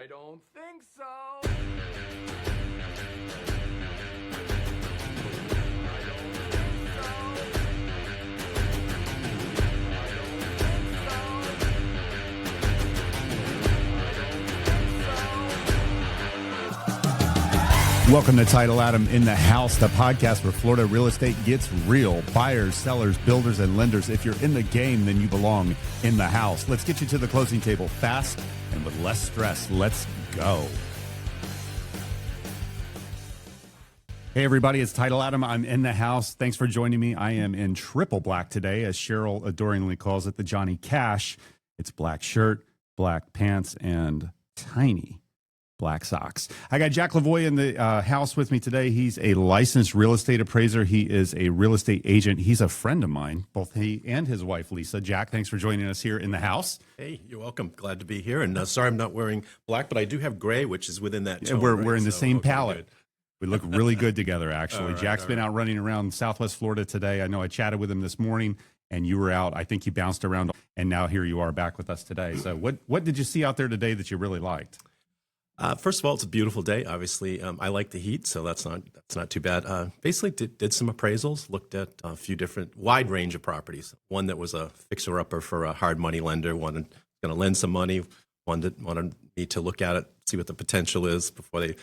I don't think so. Welcome to Title Adam in the House, the podcast where Florida real estate gets real. Buyers, sellers, builders, and lenders. If you're in the game, then you belong in the house. Let's get you to the closing table fast and with less stress. Let's go. Hey, everybody, it's Title Adam. I'm in the house. Thanks for joining me. I am in triple black today, as Cheryl adoringly calls it, the Johnny Cash. It's black shirt, black pants, and tiny black socks. I got Jack Lavoie in the house with me today. He's a licensed real estate appraiser. He is a real estate agent. He's a friend of mine, both he and his wife, Lisa. Jack, thanks for joining us here in the house. Hey, you're welcome. Glad to be here. And sorry I'm not wearing black, but I do have gray, which is within that tone. We're in the same palette. We look really good together, actually. Right, Jack's been out running around Southwest Florida today. I know I chatted with him this morning, and you were out. I think you bounced around, and now here you are back with us today. So what did you see out there today that you really liked? First of all, it's a beautiful day. Obviously, I like the heat, so that's not too bad. Basically, did some appraisals, looked at a few different wide range of properties. One that was a fixer-upper for a hard money lender, one going to lend some money, one that wanted me to look at it, see what the potential is before they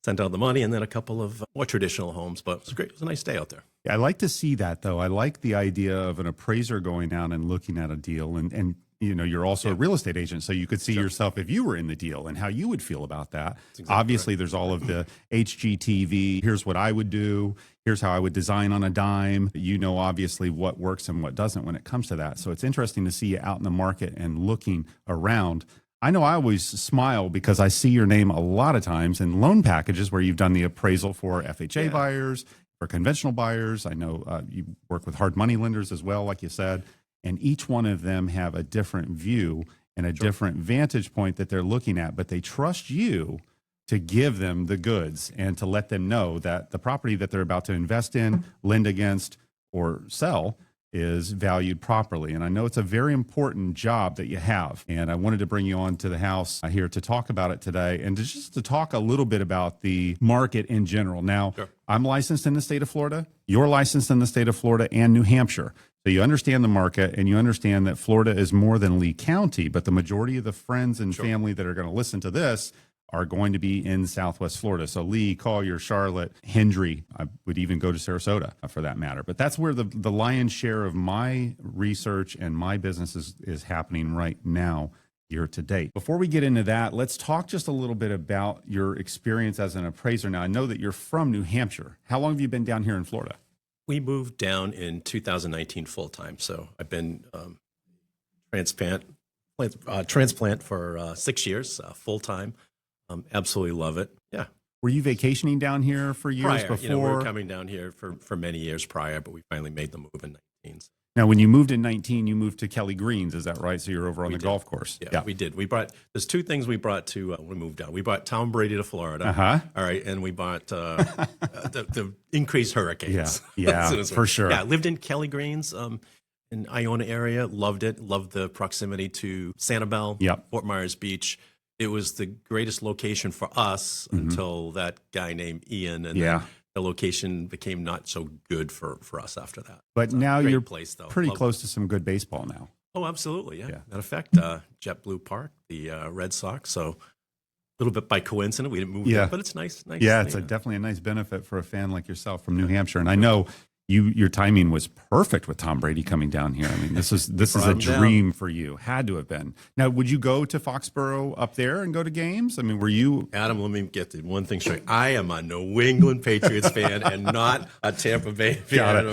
sent out the money, and then a couple of more traditional homes. But it was great. It was a nice day out there. Yeah, I like to see that, though. I like the idea of an appraiser going out and looking at a deal, and you know, you're also a real estate agent, so you could see yourself if you were in the deal and how you would feel about that. Exactly Obviously, there's all of the HGTV. Here's what I would do. Here's how I would design on a dime. You know, obviously, what works and what doesn't when it comes to that. So it's interesting to see you out in the market and looking around. I know I always smile because I see your name a lot of times in loan packages where you've done the appraisal for FHA buyers, for conventional buyers. I know you work with hard money lenders as well, like you said. And each one of them have a different view and a different vantage point that they're looking at, but they trust you to give them the goods and to let them know that the property that they're about to invest in, lend against, or sell is valued properly. And I know it's a very important job that you have. And I wanted to bring you on to the house here to talk about it today and to talk a little bit about the market in general. Now, I'm licensed in the state of Florida. You're licensed in the state of Florida and New Hampshire. So you understand the market and you understand that Florida is more than Lee County, but the majority of the friends and family that are going to listen to this are going to be in Southwest Florida. So Lee, Collier, Charlotte, Hendry, I would even go to Sarasota for that matter. But that's where the lion's share of my research and my business is happening right now, year to date. Before we get into that, let's talk just a little bit about your experience as an appraiser. Now, I know that you're from New Hampshire. How long have you been down here in Florida? We moved down in 2019 full-time. So I've been transplant for 6 years, full-time. Absolutely love it. Yeah. Were you vacationing down here for years prior, before? You know, we were coming down here for many years prior, but we finally made the move in 19. Now, when you moved in 19, you moved to Kelly Greens, is that right? So you're over on the golf course. Yeah, we did. There's two things we brought to when we moved down. We brought Tom Brady to Florida. All right, and we bought the increased hurricanes. Yeah, for sure. Yeah, lived in Kelly Greens, in Iona area. Loved it. Loved the proximity to Sanibel, Fort Myers Beach. It was the greatest location for us until that guy named Ian, and then the location became not so good for us after that. But now you're pretty close to some good baseball now. Oh, absolutely, yeah. Matter of fact, JetBlue Park, the Red Sox, so a little bit by coincidence, we didn't move there, but it's nice. Yeah, it's definitely a nice benefit for a fan like yourself from New Hampshire. And I know your timing was perfect with Tom Brady coming down here. I mean, this is a dream for you. Had to have been. Now, would you go to Foxborough up there and go to games? I mean, were you? Adam, let me get the one thing straight. I am a New England Patriots fan and not a Tampa Bay fan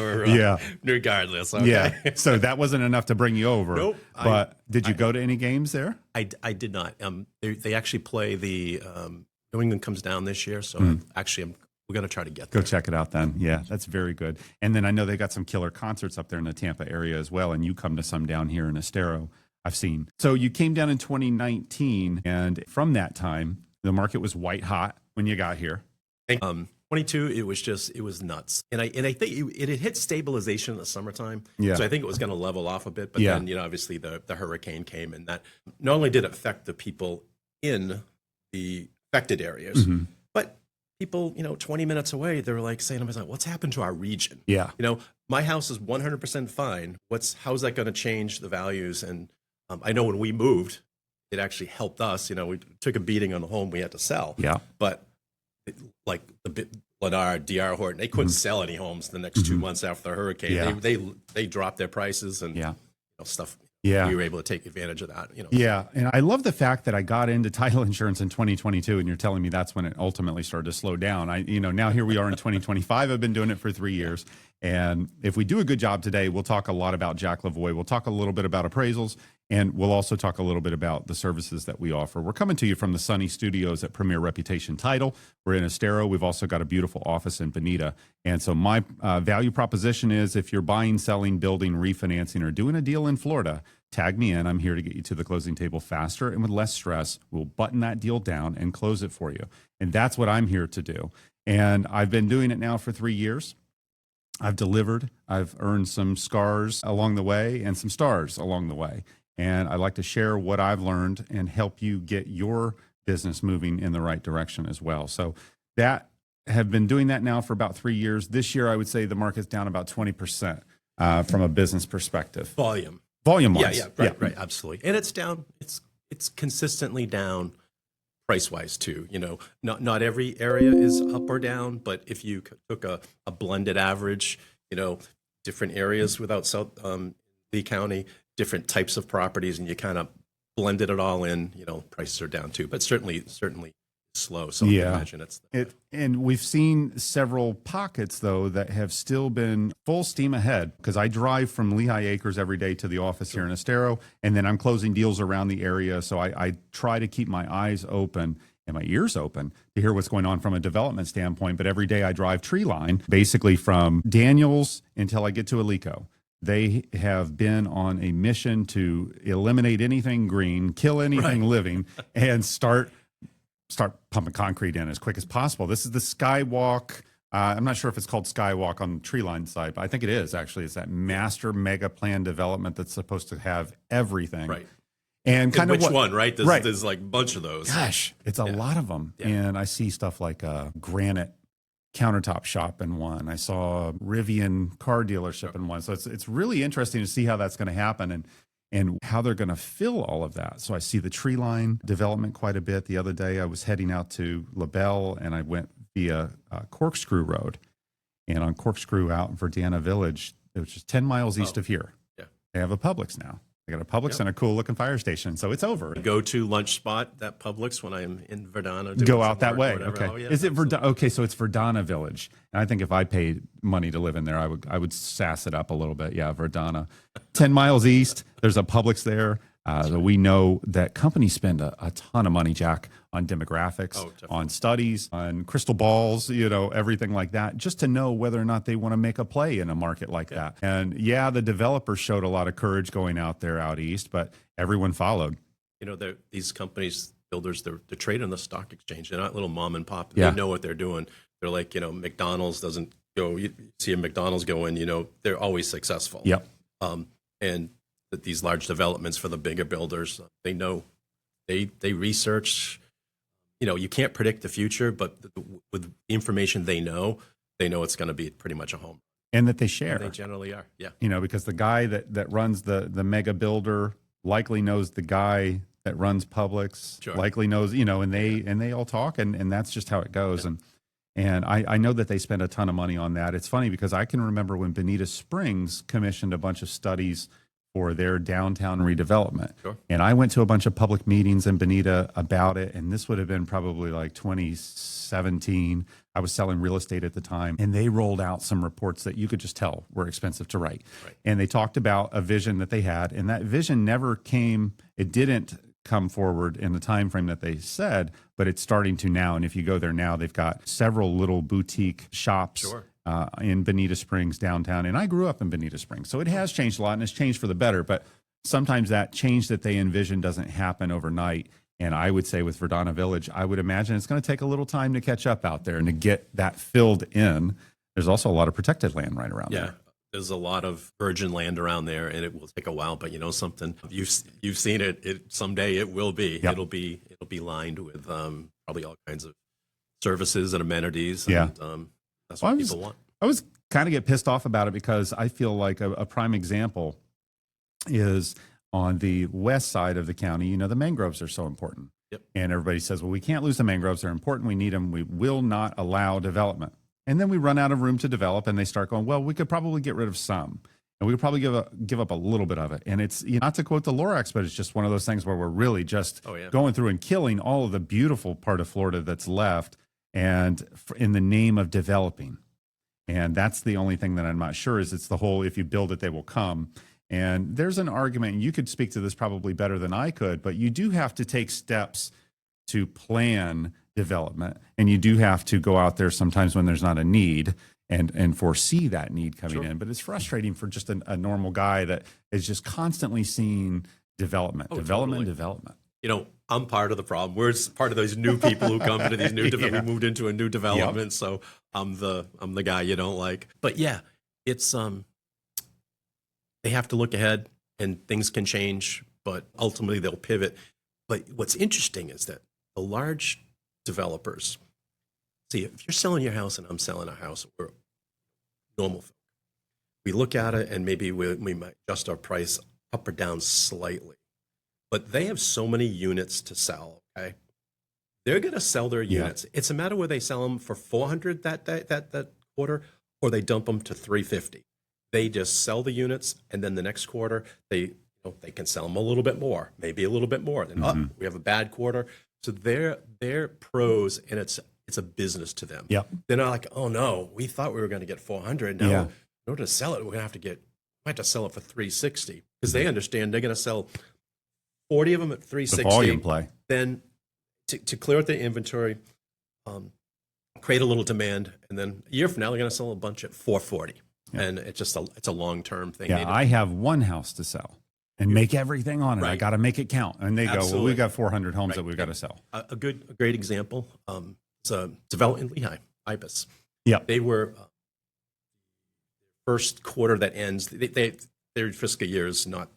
regardless. Okay? Yeah. So that wasn't enough to bring you over. Nope. But did you go to any games there? I did not. They actually play the New England comes down this year. So I'm we're going to try to get there. Go check it out then. Yeah, that's very good. And then I know they got some killer concerts up there in the Tampa area as well. And you come to some down here in Estero, I've seen. So you came down in 2019. And from that time, the market was white hot when you got here. 22, it was nuts. And I think it had hit stabilization in the summertime. Yeah. So I think it was going to level off a bit. But then, obviously the hurricane came, and that not only did it affect the people in the affected areas. But people, 20 minutes away, they were like saying to myself, what's happened to our region? Yeah. My house is 100% fine. How's that going to change the values? And I know when we moved, it actually helped us. We took a beating on the home we had to sell. Yeah. But like the Lennar, DR Horton, they couldn't sell any homes the next 2 months after the hurricane. Yeah. They dropped their prices and stuff. Yeah. We were able to take advantage of that. Yeah. And I love the fact that I got into title insurance in 2022, and you're telling me that's when it ultimately started to slow down. Now here we are in 2025. I've been doing it for 3 years. And if we do a good job today, we'll talk a lot about Jack Lavoie. We'll talk a little bit about appraisals, and we'll also talk a little bit about the services that we offer. We're coming to you from the sunny studios at Premier Reputation Title. We're in Estero. We've also got a beautiful office in Bonita. And so my value proposition is, if you're buying, selling, building, refinancing, or doing a deal in Florida, tag me in. I'm here to get you to the closing table faster and with less stress. We'll button that deal down and close it for you. And that's what I'm here to do. And I've been doing it now for 3 years. I've delivered. I've earned some scars along the way and some stars along the way. And I like to share what I've learned and help you get your business moving in the right direction as well. So have been doing that now for about 3 years. This year, I would say the market's down about 20% from a business perspective. Volume wise. Yeah, right, absolutely. And it's down. It's consistently down price-wise too. Not every area is up or down, but if you took a blended average, different areas without South Lee County, different types of properties, and you kind of blended it all in, prices are down too, but certainly slow. So I can imagine and we've seen several pockets though that have still been full steam ahead, because I drive from Lehigh Acres every day to the office here in Estero, and then I'm closing deals around the area. So I try to keep my eyes open and my ears open to hear what's going on from a development standpoint. But every day I drive tree line, basically from Daniels until I get to Alico. They have been on a mission to eliminate anything green, kill anything living, and start pumping concrete in as quick as possible. This is the Skywalk. I'm not sure if it's called Skywalk on the tree line side, but I think it is actually. It's that master mega plan development that's supposed to have everything. Right. And kind of which one, right? There's like a bunch of those. Gosh, it's a lot of them. Yeah. And I see stuff like a granite countertop shop in one. I saw a Rivian car dealership in one. So it's really interesting to see how that's going to happen and how they're going to fill all of that. So I see the tree line development quite a bit. The other day I was heading out to LaBelle, and I went via Corkscrew Road. And on Corkscrew out in Verdana Village, which is 10 miles east of here, they have a Publix now. They got a Publix and a cool looking fire station. So it's over. Go to lunch spot, that Publix, when I'm in Verdana. Go out that way. Okay. Oh, yeah, is it Verdana? Okay. So it's Verdana Village. And I think if I paid money to live in there, I would sass it up a little bit. Yeah. Verdana, 10 miles east. There's a Publix there. We know that companies spend a ton of money, Jack, on demographics, on studies, on crystal balls, everything like that, just to know whether or not they want to make a play in a market like that. And the developers showed a lot of courage going out there out east, but everyone followed. These companies, builders, they're trading on the stock exchange. They're not little mom and pop. Yeah. They know what they're doing. They're like, McDonald's doesn't go, you see a McDonald's go in, they're always successful. Yep. And that these large developments for the bigger builders, they know, they research. You can't predict the future, but with the information they know it's going to be pretty much a home. And that they share. They generally are, yeah. Because the guy that runs the mega builder likely knows the guy that runs Publix, likely knows, and they all talk, and that's just how it goes. Yeah. And I know that they spend a ton of money on that. It's funny because I can remember when Bonita Springs commissioned a bunch of studies for their downtown redevelopment. Sure. And I went to a bunch of public meetings in Bonita about it. And this would have been probably like 2017. I was selling real estate at the time. And they rolled out some reports that you could just tell were expensive to write. Right. And they talked about a vision that they had. And that vision never came, it didn't come forward in the time frame that they said, but it's starting to now. And if you go there now, they've got several little boutique shops. Sure. In Bonita Springs downtown. And I grew up in Bonita Springs. So it has changed a lot, and it's changed for the better. But sometimes that change that they envision doesn't happen overnight. And I would say with Verdana Village, I would imagine it's going to take a little time to catch up out there and to get that filled in. There's also a lot of protected land right around there. There's a lot of virgin land around there, and it will take a while. But you know something, you've seen it. Someday it will be. Yep. It'll be lined with probably all kinds of services and amenities. Yeah. And, that's Well, what people want. I was kind of get pissed off about it because I feel like a prime example is on the west side of the county. You know, the mangroves are so important. Yep. And everybody says, well, we can't lose the mangroves. They're important. We need them. We will not allow development. And then we run out of room to develop, and they start going, well, we could probably get rid of some. And we could probably give up a little bit of it. And it's, you know, not to quote the Lorax, but it's just one of those things where we're really just going through and killing all of the beautiful part of Florida that's left, and in the name of developing. And that's the only thing that I'm not sure is it's the whole, if you build it, they will come. And there's an argument, and you could speak to this probably better than I could, but you do have to take steps to plan development. And you do have to go out there sometimes when there's not a need and foresee that need coming in. But it's frustrating for just a normal guy that is just constantly seeing development. You know, I'm part of the problem. We're part of those new people who come into these new developments. We moved into a new development, so I'm the guy you don't like. But yeah, it's they have to look ahead, and things can change, but ultimately they'll pivot. But what's interesting is that the large developers, see, if you're selling your house and I'm selling a house, we're normal folk. We look at it and maybe we might adjust our price up or down slightly. But they have so many units to sell, okay? They're going to sell their units. It's a matter where they sell them for $400 that quarter, or they dump them to $350. They just sell the units, and then the next quarter they can sell them a little bit more, maybe a little bit more. Then we have a bad quarter, so they're pros, and it's a business to them. Yep. They're not like, oh no, we thought we were going to get $400. Now, in order to sell it, we're going to have to sell it for $360 because they understand they're going to sell 40 of them at $360. The volume play. Then to clear out their inventory, create a little demand, and then a year from now they're going to sell a bunch at $440. Yeah. And it's a long-term thing. Yeah, I have one house to sell and make everything on it. Right. I got to make it count. And they go, well, we've got 400 homes that we've got to sell. A great example is a development in Lehigh, Ibis. Yeah. They were first quarter that ends. Their fiscal year is not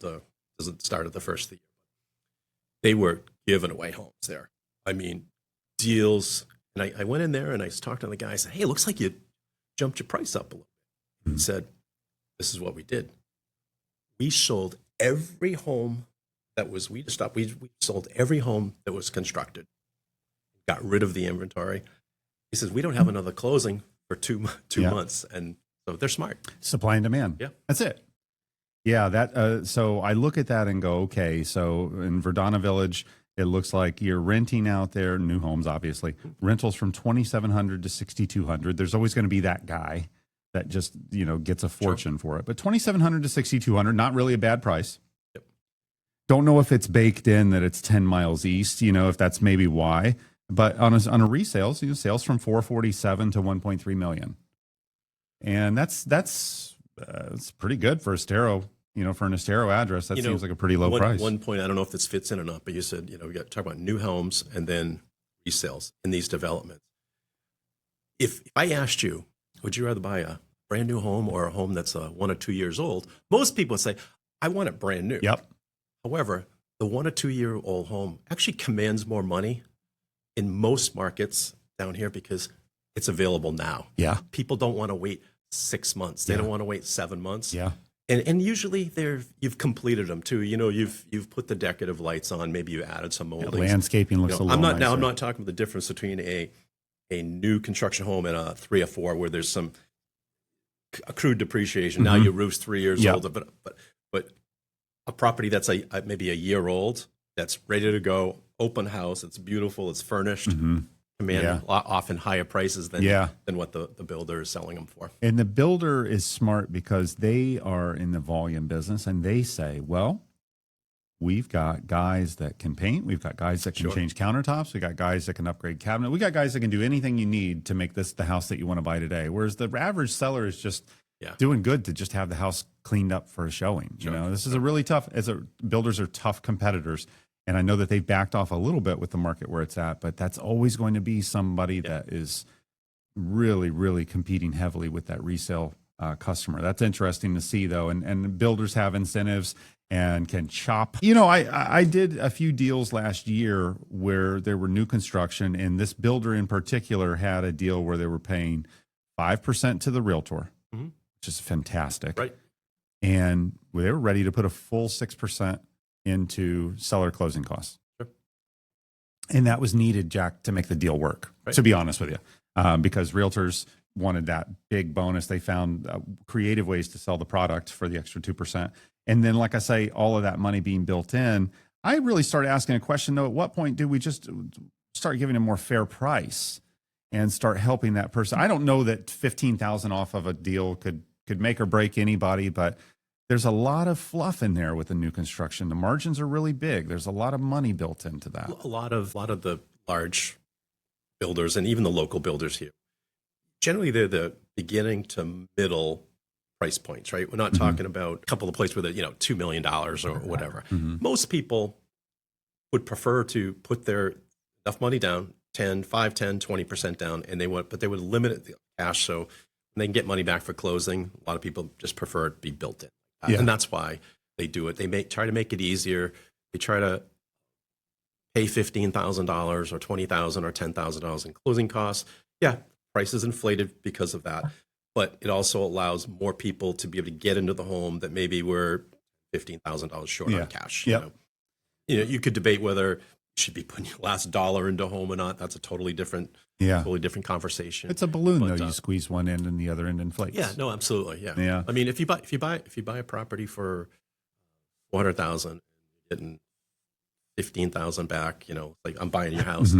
doesn't start at the first of the year. They were giving away homes there. I mean, deals. And I went in there and I talked to the guy. I said, hey, it looks like you jumped your price up a little bit. He said, this is what we did. We sold every home that was, we sold every home that was constructed, got rid of the inventory. He says, we don't have another closing for two months. And so they're smart. Supply and demand. Yeah. That's it. Yeah. So I look at that and go, okay, so in Verdana Village, it looks like you're renting out there, new homes, obviously, rentals from $2,700 to $6,200. There's always going to be that guy that just, gets a fortune for it. But $2,700 to $6,200, not really a bad price. Yep. Don't know if it's baked in that it's 10 miles east, if that's maybe why. But on a resale, sales from $447 to $1.3 million. And that's pretty good for Estero. For an Estero address, that seems like a pretty low price. One point, I don't know if this fits in or not, but you said, we got to talk about new homes and then resales in these developments. If I asked you, would you rather buy a brand new home or a home that's 1 or 2 years old? Most people would say, I want it brand new. Yep. However, the 1 or 2 year old home actually commands more money in most markets down here because it's available now. Yeah. People don't want to wait 6 months. They don't want to wait 7 months. Yeah. And usually you've completed them too. You've put the decorative lights on. Maybe you added some moldings. Landscaping looks a little nicer. I'm not talking about the difference between a new construction home and a 3 or 4 where there's some accrued depreciation. Now your roof's 3 years old, but a property that's maybe a year old that's ready to go, open house, it's beautiful, it's furnished. Command often higher prices than what the builder is selling them for. And the builder is smart because they are in the volume business and they say, well, we've got guys that can paint. We've got guys that can change countertops. We got guys that can upgrade cabinet. We got guys that can do anything you need to make this the house that you want to buy today. Whereas the average seller is just doing good to just have the house cleaned up for a showing. This is a really tough, builders are tough competitors. And I know that they've backed off a little bit with the market where it's at, but that's always going to be somebody that is really, really competing heavily with that resale customer. That's interesting to see, though. And builders have incentives and can chop. You know, I did a few deals last year where there were new construction, and this builder in particular had a deal where they were paying 5% to the realtor, which is fantastic. Right. And they were ready to put a full 6% into seller closing costs. Sure. And that was needed, Jack, to make the deal work, to be honest with you, because realtors wanted that big bonus. They found creative ways to sell the product for the extra 2%. And then, like I say, all of that money being built in, I really started asking a question, though, at what point do we just start giving a more fair price and start helping that person? I don't know that $15,000 off of a deal could make or break anybody, but there's a lot of fluff in there with the new construction. The margins are really big. There's a lot of money built into that. A lot of the large builders and even the local builders here, generally they're the beginning to middle price points, right? We're not talking about a couple of places with $2 million or whatever. Most people would prefer to put their enough money down, 5, 10, 20% down, but they would limit it to cash so when they can get money back for closing. A lot of people just prefer it to be built in. And that's why they do it. They try to make it easier. They try to pay $15,000 or $20,000 or $10,000 in closing costs. Yeah, prices inflated because of that. But it also allows more people to be able to get into the home that maybe were $15,000 short on cash. You know, you could debate whether you should be putting your last dollar into a home or not. That's a totally different conversation. It's a balloon, though. You squeeze one end and the other end inflates. Yeah, no, absolutely. Yeah. I mean, if you buy a property for $400,000, getting $15,000 back, like I'm buying your house.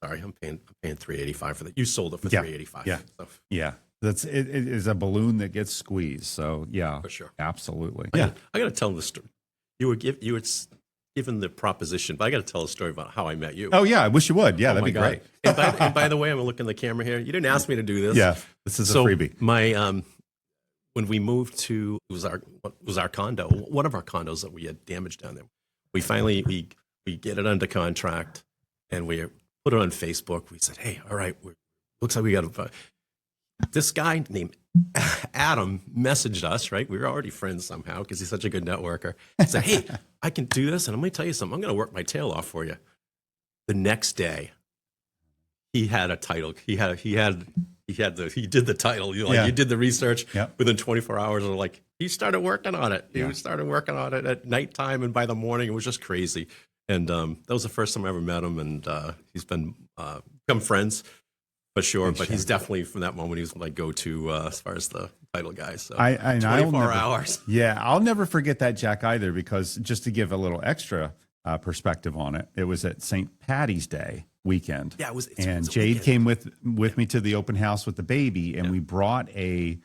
Sorry, I'm paying $385 for that. You sold it for $385. Yeah. So. Yeah. It is a balloon that gets squeezed. So yeah, for sure. Absolutely. I got to tell the story. You were given the proposition, but I got to tell a story about how I met you. Oh yeah. I wish you would. Yeah. That'd be great. And by the way, I'm looking at the camera here. You didn't ask me to do this. Yeah. This is a freebie. My, when we moved to, it was our condo, one of our condos that we had damaged down there. We finally, we get it under contract and we put it on Facebook. We said, hey, all right, looks like we got this guy named Adam messaged us, right? We were already friends somehow because he's such a good networker. He said, hey, I can do this. And I'm going to tell you something. I'm going to work my tail off for you. The next day, he had a title. He did the title. You did the research within 24 hours. And he started working on it. He started working on it at nighttime. And by the morning, it was just crazy. And that was the first time I ever met him, and he's become friends for sure. But he's definitely, from that moment, he was my go-to as far as the title guy. So 24 hours. Yeah, I'll never forget that, Jack, either, because just to give a little extra perspective on it, it was at St. Patty's Day weekend. Yeah, it was. And Jade came with me to the open house with the baby, and we brought a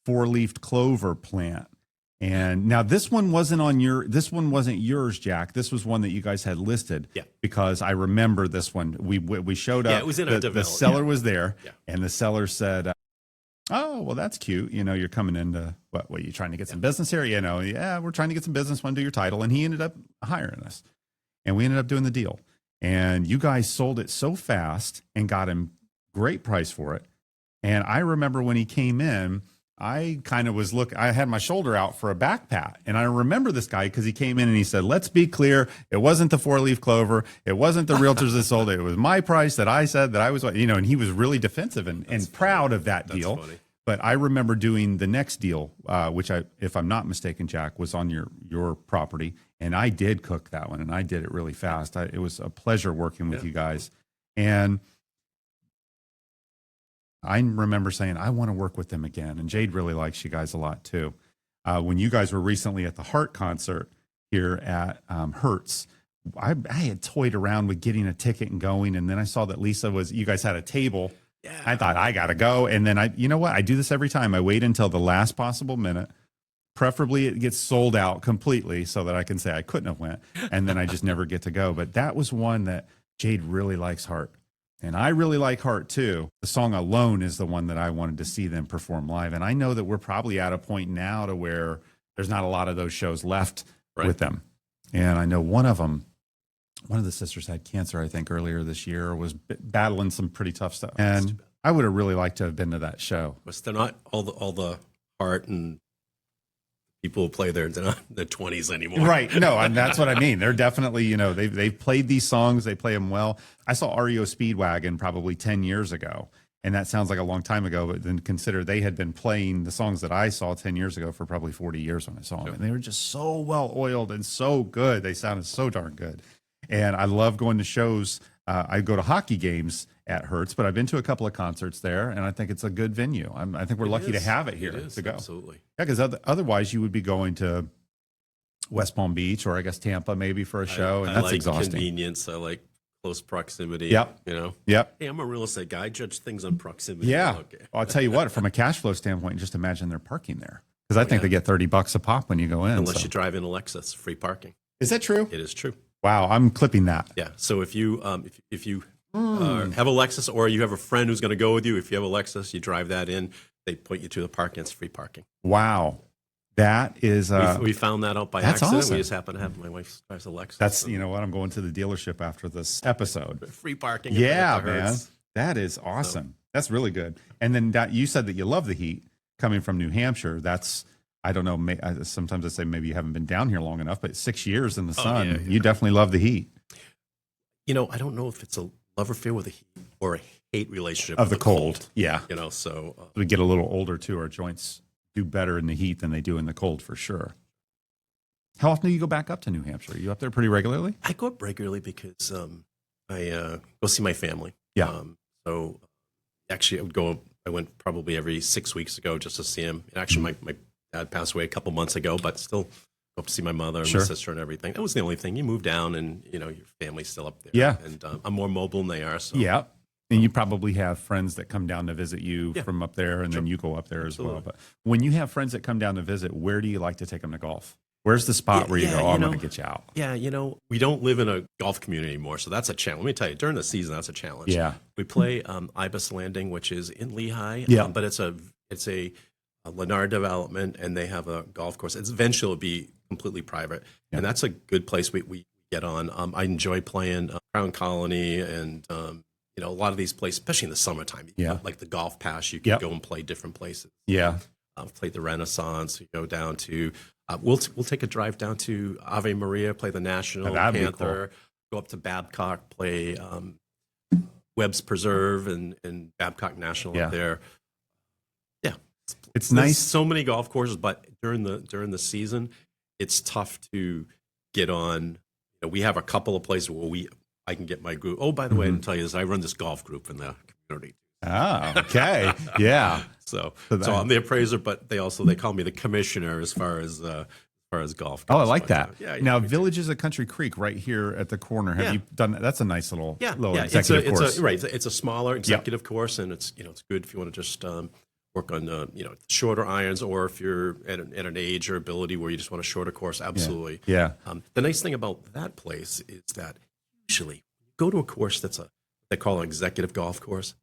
4-leafed clover plant. And now this one wasn't yours, Jack. This was one that you guys had listed. Yeah. Because I remember this one. We showed up. Yeah, it was in our the seller was there, and the seller said, "Oh, well, that's cute. You're coming into what you trying to get some business here? We're trying to get some business. Want to do your title?" And he ended up hiring us, and we ended up doing the deal. And you guys sold it so fast and got him great price for it. And I remember when he came in, I kind of I had my shoulder out for a back pat. And I remember this guy because he came in and he said, let's be clear. It wasn't the 4-leaf clover. It wasn't the realtors that sold it. It was my price that I said that I was, and he was really defensive and proud of that deal. Funny. But I remember doing the next deal, which if I'm not mistaken, Jack, was on your property. And I did cook that one and I did it really fast. It was a pleasure working with you guys. And I remember saying, I want to work with them again. And Jade really likes you guys a lot too. When you guys were recently at the Heart concert here at Hertz, I had toyed around with getting a ticket and going. And then I saw that you guys had a table. Yeah. I thought I got to go. And then you know what? I do this every time. I wait until the last possible minute. Preferably it gets sold out completely so that I can say I couldn't have went. And then I just never get to go. But that was one that Jade really likes Heart. And I really like Heart too. The song Alone is the one that I wanted to see them perform live. And I know that we're probably at a point now to where there's not a lot of those shows left with them. And I know one of the sisters had cancer, I think, earlier this year, was battling some pretty tough stuff. And I would have really liked to have been to that show. But they're not all the heart and people who play there. They're not in their 20s anymore. Right. No, and that's what I mean. They're definitely, you know, they've played these songs. They play them well. I saw REO Speedwagon probably 10 years ago. And that sounds like a long time ago, but then consider they had been playing the songs that I saw 10 years ago for probably 40 years when I saw them. And they were just so well oiled and so good. They sounded so darn good. And I love going to shows. I go to hockey games at Hertz, but I've been to a couple of concerts there, and I think it's a good venue. I think we're lucky to have it here to go. Absolutely. Yeah, because otherwise you would be going to West Palm Beach or I guess Tampa maybe for a show, and I that's like exhausting. Convenience. I like close proximity. Yep. You know. Yep. Hey, I'm a real estate guy. I judge things on proximity. Yeah. Okay. Well, I'll tell you what, from a cash flow standpoint, just imagine they're parking there. Because I think they get $30 a pop when you go in. Unless you drive in a Lexus, free parking. Is that true? It is true. Wow, I'm clipping that. Yeah. So if you if you have a Lexus, or you have a friend who's going to go with you, if you have a Lexus, you drive that in. They point you to the parking. It's free parking. Wow, that is. We found that out by that's accident. awesome. We just happen to have my wife drives a Lexus. That's, you know what, I'm going to the dealership after this episode. Free parking. Yeah, man, that is awesome. That's really good. And then you said that you love the heat coming from New Hampshire. That's, I don't know. Sometimes I say maybe you haven't been down here long enough, but 6 years in the sun, yeah. you definitely love the heat. You know, I don't know if it's a love affair with the heat or a hate relationship Of with the cold. Yeah. You know, so We get a little older too. Our joints do better in the heat than they do in the cold for sure. How often do you go back up to New Hampshire? Are you up there pretty regularly? I go up regularly because I go see my family. Yeah. So actually, I went probably every 6 weeks ago just to see him. And actually, my dad passed away a couple months ago, but still go up to see my mother and Sure. my sister and everything. That was the only thing. You move down and, you know, your family's still up there. Yeah. And I'm more mobile than they are. So Yeah. And you probably have friends that come down to visit you Yeah. from up there, and then you go up there Absolutely. as well. But when you have friends that come down to visit, where do you like to take them to golf? Where's the spot where you go, I'm going to get you out? Yeah, you know, we don't live in a golf community anymore, so that's a challenge. Let me tell you, during the season, that's a challenge. Yeah. We play Ibis Landing, which is in Lehigh, Yeah. but it's a Lennar development, and they have a golf course. It's eventually will be completely private, and that's a good place we get on. I enjoy playing Crown Colony and you know, a lot of these places, especially in the summertime. Like the Golf Pass, you can go and play different places. Yeah. I've played the Renaissance. We go down to we'll take a drive down to Ave Maria, play the National That'd be Panther, go up to Babcock, play Webb's Preserve and Babcock National up there. Yeah, It's There's nice. so many golf courses, but during the season, it's tough to get on. You know, we have a couple of places where I can get my group. Oh, by the way, I didn't tell you this. I run this golf group in the community. Oh, okay. Yeah. So I'm the appraiser, but they call me the commissioner as far as golf goes. Oh, I like that. Yeah, now, Village is a Country Creek right here at the corner. Have you done that? That's a nice little executive course. It's a smaller executive course, and it's good if you want to just work on shorter irons, or if you're at an age or ability where you just want a shorter course. Absolutely. Yeah. The nice thing about that place is that usually you go to a course they call an executive golf course.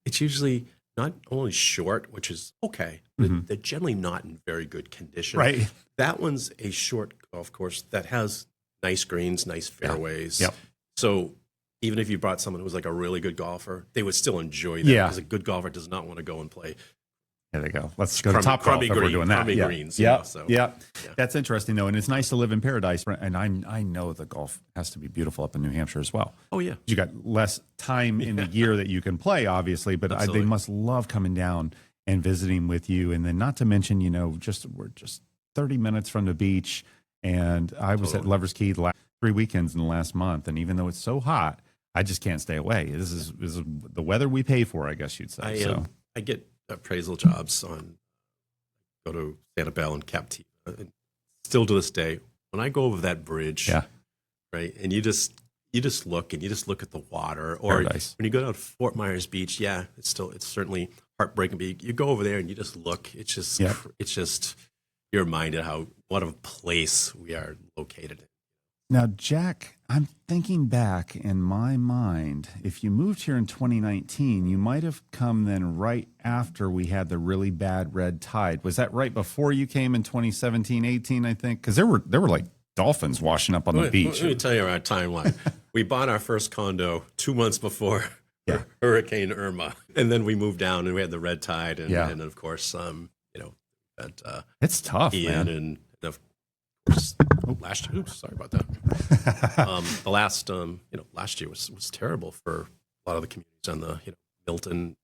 It's usually not only short, which is okay, but they're generally not in very good condition. Right. That one's a short golf course that has nice greens, nice fairways. Yep. So even if you brought someone who was like a really good golfer, they would still enjoy that. Yeah. Because a good golfer does not want to go and play. There they go. Let's go to Top Golf if we're doing that. Crummy Yeah. greens. Yeah. You know, so, Yeah. That's interesting, though. And it's nice to live in paradise. And I know the golf has to be beautiful up in New Hampshire as well. Oh, yeah. You got less time in the year that you can play, obviously, but they must love coming down and visiting with you. And then not to mention, we're just 30 minutes from the beach. And I was at Lover's Key the last 3 weekends in the last month. And even though it's so hot, I just can't stay away. This is the weather we pay for, I guess you'd say. I get appraisal jobs go to Sanibel and Captiva. Still to this day, when I go over that bridge, right, and you just look at the water, or Paradise. when you go down to Fort Myers Beach, it's certainly heartbreaking. But you go over there and you just look. It's just you're reminded what a place we are located in. Now, Jack, I'm thinking back in my mind, if you moved here in 2019, you might have come then right after we had the really bad red tide. Was that right before you came in 2017, 18, I think? Because there were like dolphins washing up on the beach. Let me tell you our timeline. We bought our first condo 2 months before Hurricane Irma, and then we moved down and we had the red tide, and, Yeah. and of course, that It's tough, Ian, man. and of course last year. Oops, sorry about that. The last year was terrible for a lot of the communities on the Milton,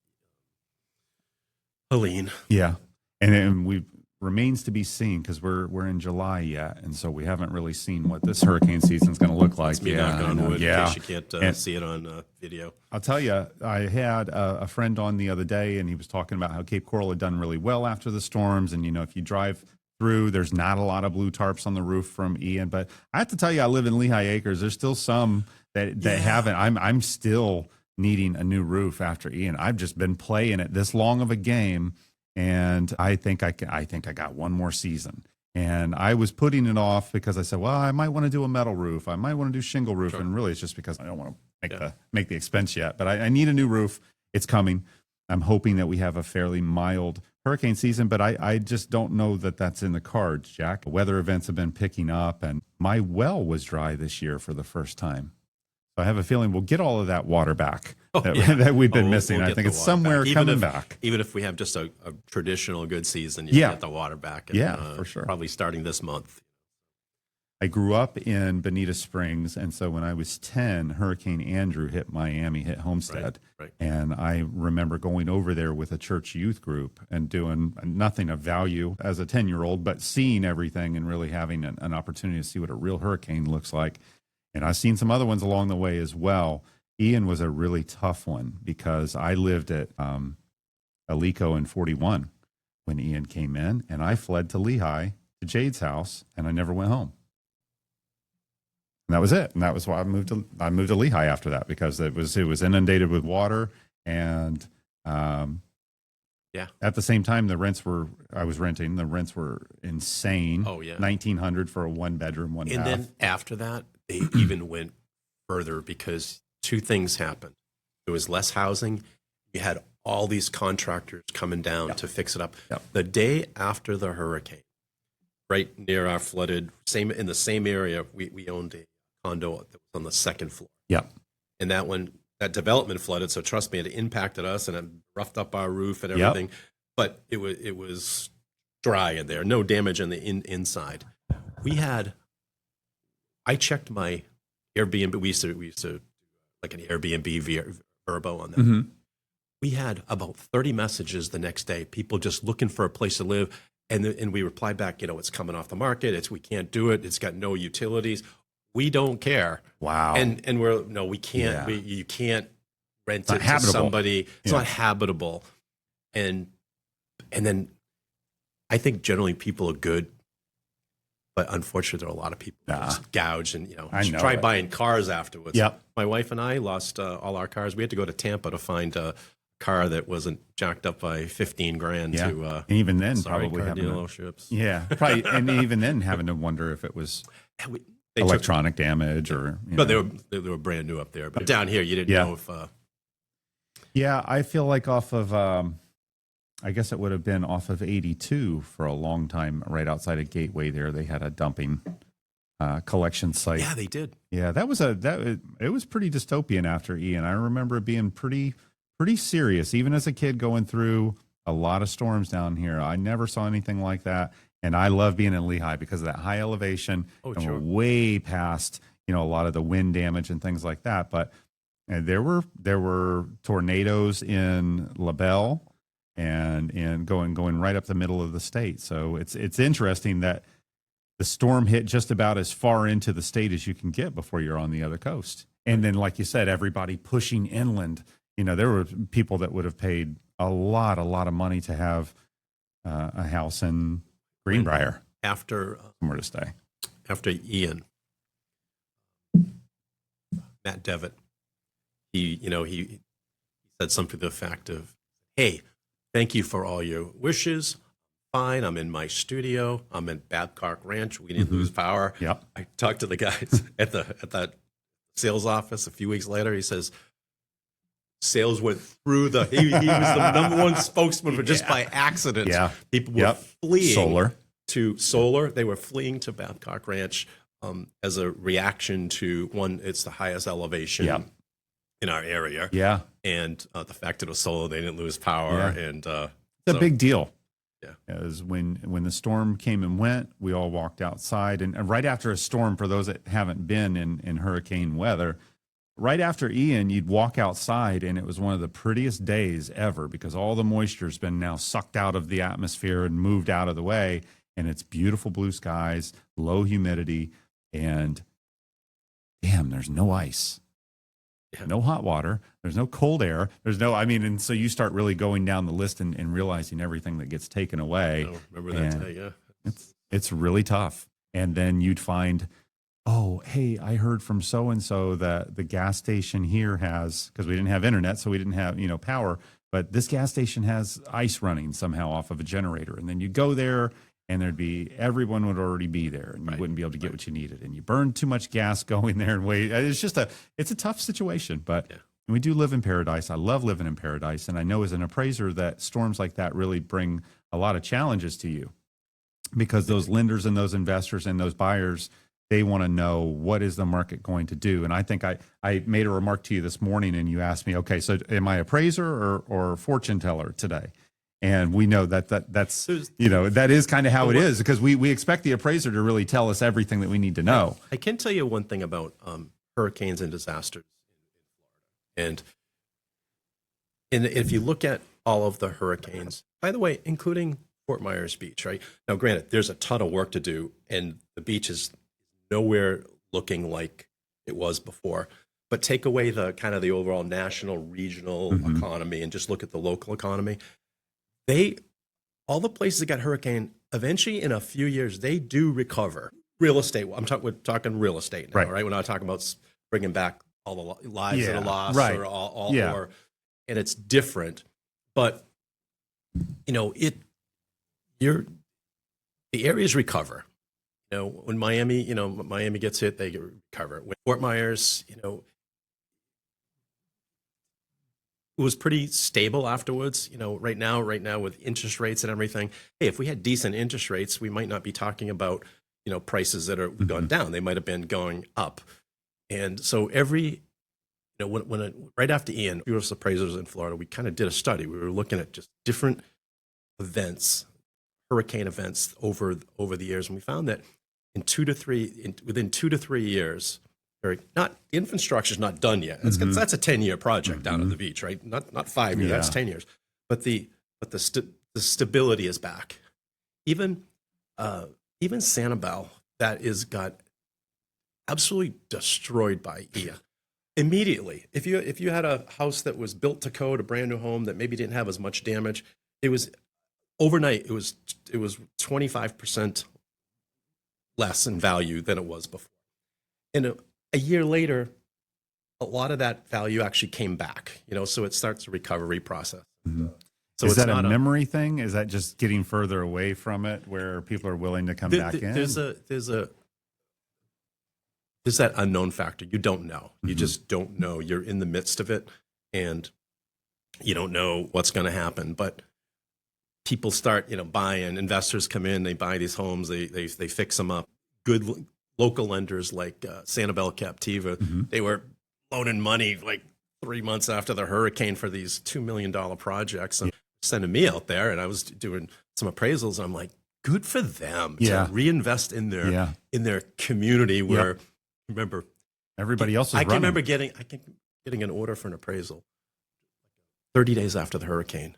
Helene. Yeah, and we remains to be seen because we're in July yet, and so we haven't really seen what this hurricane season's going to look like. Me knock I on know. wood, Yeah, in case you can't see it on video. I'll tell you, I had a friend on the other day, and he was talking about how Cape Coral had done really well after the storms. And, if you drive through, there's not a lot of blue tarps on the roof from Ian. But I have to tell you, I live in Lehigh Acres. There's still some that haven't. I'm still needing a new roof after Ian. I've just been playing it this long of a game, and I think I got one more season. And I was putting it off because I said, well, I might want to do a metal roof. I might want to do shingle roof. Sure. And really, it's just because I don't want to make the expense yet. But I need a new roof. It's coming. I'm hoping that we have a fairly mild hurricane season, but I just don't know that that's in the cards, Jack. Weather events have been picking up, and my well was dry this year for the first time. So I have a feeling we'll get all of that water back that we've been missing. We'll I think it's somewhere coming back. Even if we have just a traditional good season, you get the water back. And, for sure. Probably starting this month. I grew up in Bonita Springs, and so when I was 10, Hurricane Andrew hit Miami, hit Homestead. Right. And I remember going over there with a church youth group and doing nothing of value as a 10-year-old, but seeing everything and really having an opportunity to see what a real hurricane looks like. And I've seen some other ones along the way as well. Ian was a really tough one because I lived at Alico in 41 when Ian came in, and I fled to Lehigh to Jade's house, and I never went home. And that was it. And that was why I moved to Lehigh after that, because it was inundated with water, and at the same time I was renting, the rents were insane. Oh yeah, $1,900 for a 1-bedroom, 1 bath. And then after that, they even went further because two things happened. There was less housing. You had all these contractors coming down to fix it up. The day after the hurricane, right near our flooded, in the same area, we owned a condo that was on the second floor. Yeah. And that development flooded, so trust me, it impacted us and it roughed up our roof and everything. But it was dry in there, no damage in the inside. I checked my Airbnb. We used to like an Airbnb Verbo on that. Mm-hmm. We had about 30 messages the next day, people just looking for a place to live. And we replied back, it's coming off the market. We can't do it. It's got no utilities. We don't care. Wow. And we can't. Yeah. You can't rent it to somebody. It's not habitable. And then I think generally people are good, but unfortunately there are a lot of people who just gouge and try buying cars afterwards. Yep. My wife and I lost all our cars. We had to go to Tampa to find a car that wasn't jacked up by $15,000 to and even then sorry, probably car having dealerships. Probably, and even then having to wonder if it was electronic damage or but they were brand new up there. But down here you didn't know if I feel like off of I guess it would have been off of 82 for a long time, right outside of Gateway there. They had a dumping collection site. Yeah, they did. Yeah, it was pretty dystopian after Ian. I remember it being pretty serious, even as a kid going through a lot of storms down here. I never saw anything like that. And I love being in Lehigh because of that high elevation. Oh, and sure. we're way past, a lot of the wind damage and things like that. But there were tornadoes in LaBelle and going right up the middle of the state. So it's interesting that the storm hit just about as far into the state as you can get before you're on the other coast. And then, like you said, everybody pushing inland. There were people that would have paid a lot of money to have a house in Greenbrier after somewhere to stay. After Ian, Matt Devitt, he said something to the effect of, "Hey, thank you for all your wishes. Fine, I'm in my studio. I'm in Babcock Ranch. We didn't lose power." Yep. I talked to the guys at that sales office a few weeks later. He says sales went through he was the number one spokesman for just by accident. Yeah. People were fleeing to solar. They were fleeing to Babcock Ranch as a reaction to one, it's the highest elevation in our area. Yeah. And the fact that it was solo, they didn't lose power. Yeah. And it's a big deal. Yeah. As when the storm came and went, we all walked outside. And right after a storm, for those that haven't been in hurricane weather, right after Ian, you'd walk outside and it was one of the prettiest days ever because all the moisture's been now sucked out of the atmosphere and moved out of the way. And it's beautiful blue skies, low humidity, and damn, there's no ice. Yeah. No hot water. There's no cold air. There's no, and so you start really going down the list and realizing everything that gets taken away. I remember that day, yeah. It's really tough. And then you'd find, oh, hey, I heard from so-and-so that the gas station here has, because we didn't have internet, so we didn't have, power, but this gas station has ice running somehow off of a generator. And then you go there and everyone would already be there and you wouldn't be able to get what you needed. And you burn too much gas going there and wait. It's a tough situation, but we do live in paradise. I love living in paradise. And I know as an appraiser that storms like that really bring a lot of challenges to you because those lenders and those investors and those buyers, they want to know what is the market going to do. And I think I made a remark to you this morning and you asked me, okay, so am I appraiser or fortune teller today? And we know that's that is kind of how it is because we expect the appraiser to really tell us everything that we need to know. I can tell you one thing about hurricanes and disasters. And if you look at all of the hurricanes, by the way, including Fort Myers Beach, right? Now, granted, there's a ton of work to do and the beach is nowhere looking like it was before. But take away the kind of the overall national, regional economy and just look at the local economy. All the places that got hurricane, eventually in a few years, they do recover. Real estate, we're talking real estate now, right? We're not talking about bringing back all the lives that are lost or and it's different. But, the areas recover. When Miami gets hit, they recover. When Fort Myers, it was pretty stable afterwards. Right now with interest rates and everything, hey, if we had decent interest rates, we might not be talking about, prices that are gone down. They might have been going up. And so right after Ian, U.S. appraisers in Florida, we kind of did a study. We were looking at just different events, hurricane events over the years. And we found that within 2 to 3 years, infrastructure's not done yet. That's a 10-year project down at the beach, right? Not 5 years. That's 10 years. But the stability is back. Even Sanibel, that got absolutely destroyed by Ian. Immediately, if you had a house that was built to code, a brand new home that maybe didn't have as much damage, it was overnight. It was 25% less in value than it was before. And a year later, a lot of that value actually came back, so it starts a recovery process. So is that a memory thing? Is that just getting further away from it where people are willing to come back in? There's that unknown factor. You don't know. You just don't know. You're in the midst of it and you don't know what's going to happen. But people start, buying, investors come in, they buy these homes, they fix them up. Good local lenders like Sanibel Captiva, they were loaning money like 3 months after the hurricane for these $2 million projects and sending me out there. And I was doing some appraisals and I'm like, good for them to reinvest in their community where, remember, everybody else is I can remember getting an order for an appraisal 30 days after the hurricane.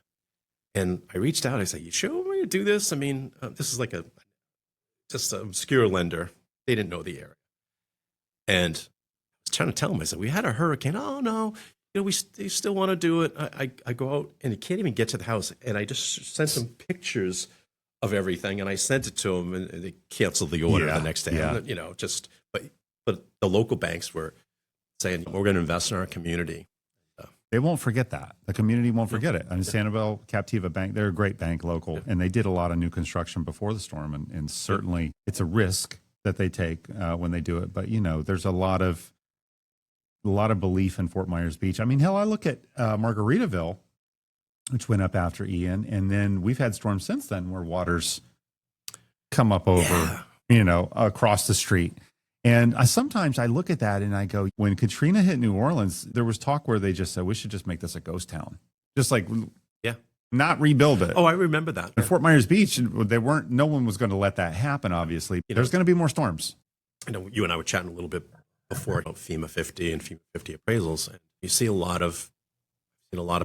And I reached out, I said, you sure we're going to do this? I mean, this is like just an obscure lender. They didn't know the area. And I was trying to tell them, I said, we had a hurricane. Oh, no, they still want to do it. I go out and you can't even get to the house. And I just sent some pictures of everything. And I sent it to them and they canceled the order the next day. Yeah. But the local banks were saying, we're going to invest in our community. They won't forget that. The community won't forget it. And Sanibel Captiva Bank, they're a great bank local, and they did a lot of new construction before the storm. And certainly it's a risk that they take when they do it. But, there's a lot of belief in Fort Myers Beach. I mean, hell, I look at Margaritaville, which went up after Ian, and then we've had storms since then where waters come up over, across the street. And sometimes I look at that and I go, when Katrina hit New Orleans, there was talk where they just said, we should just make this a ghost town. Just like, Yeah. not rebuild it. Oh, I remember that. In Fort Myers Beach, no one was going to let that happen, obviously. There's going to be more storms. I know you and I were chatting a little bit before about FEMA 50 and FEMA 50 appraisals. And you see a lot of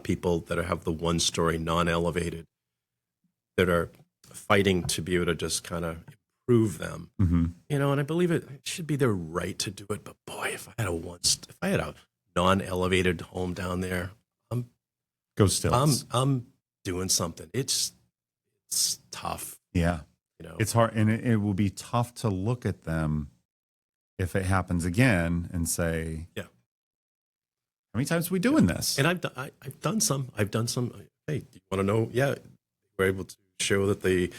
people that have the one-story non-elevated that are fighting to be able to just kind of improve them. Mm-hmm. And I believe it should be their right to do it. But boy, if I had a non-elevated home down there, Go stilts. I'm doing something. It's tough. Yeah. It's hard, and it will be tough to look at them if it happens again and say, yeah, how many times are we doing this? And I've done some. Hey, do you want to know? Yeah, we're able to show that the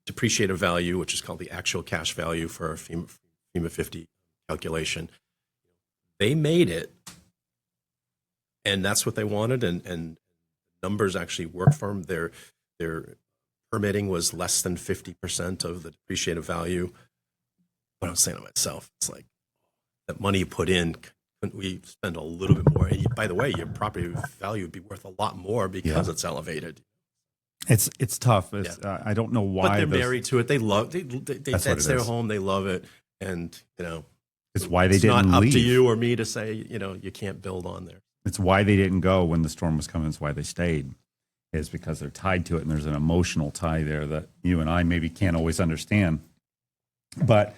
depreciated value, which is called the actual cash value for a FEMA 50 calculation, they made it, and that's what they wanted, and numbers actually worked for them. Their permitting was less than 50% of the depreciated value. But I was saying to myself, it's like that money you put in, couldn't we spend a little bit more? And by the way, your property value would be worth a lot more because it's elevated. It's tough. I don't know why. But they're married to it. They love. That's their home. They love it, and it's why they didn't leave. It's not up to leave. you or me to say you can't build on there. It's why they didn't go when the storm was coming. It's why they stayed. Is because they're tied to it, and there's an emotional tie there that you and I maybe can't always understand. But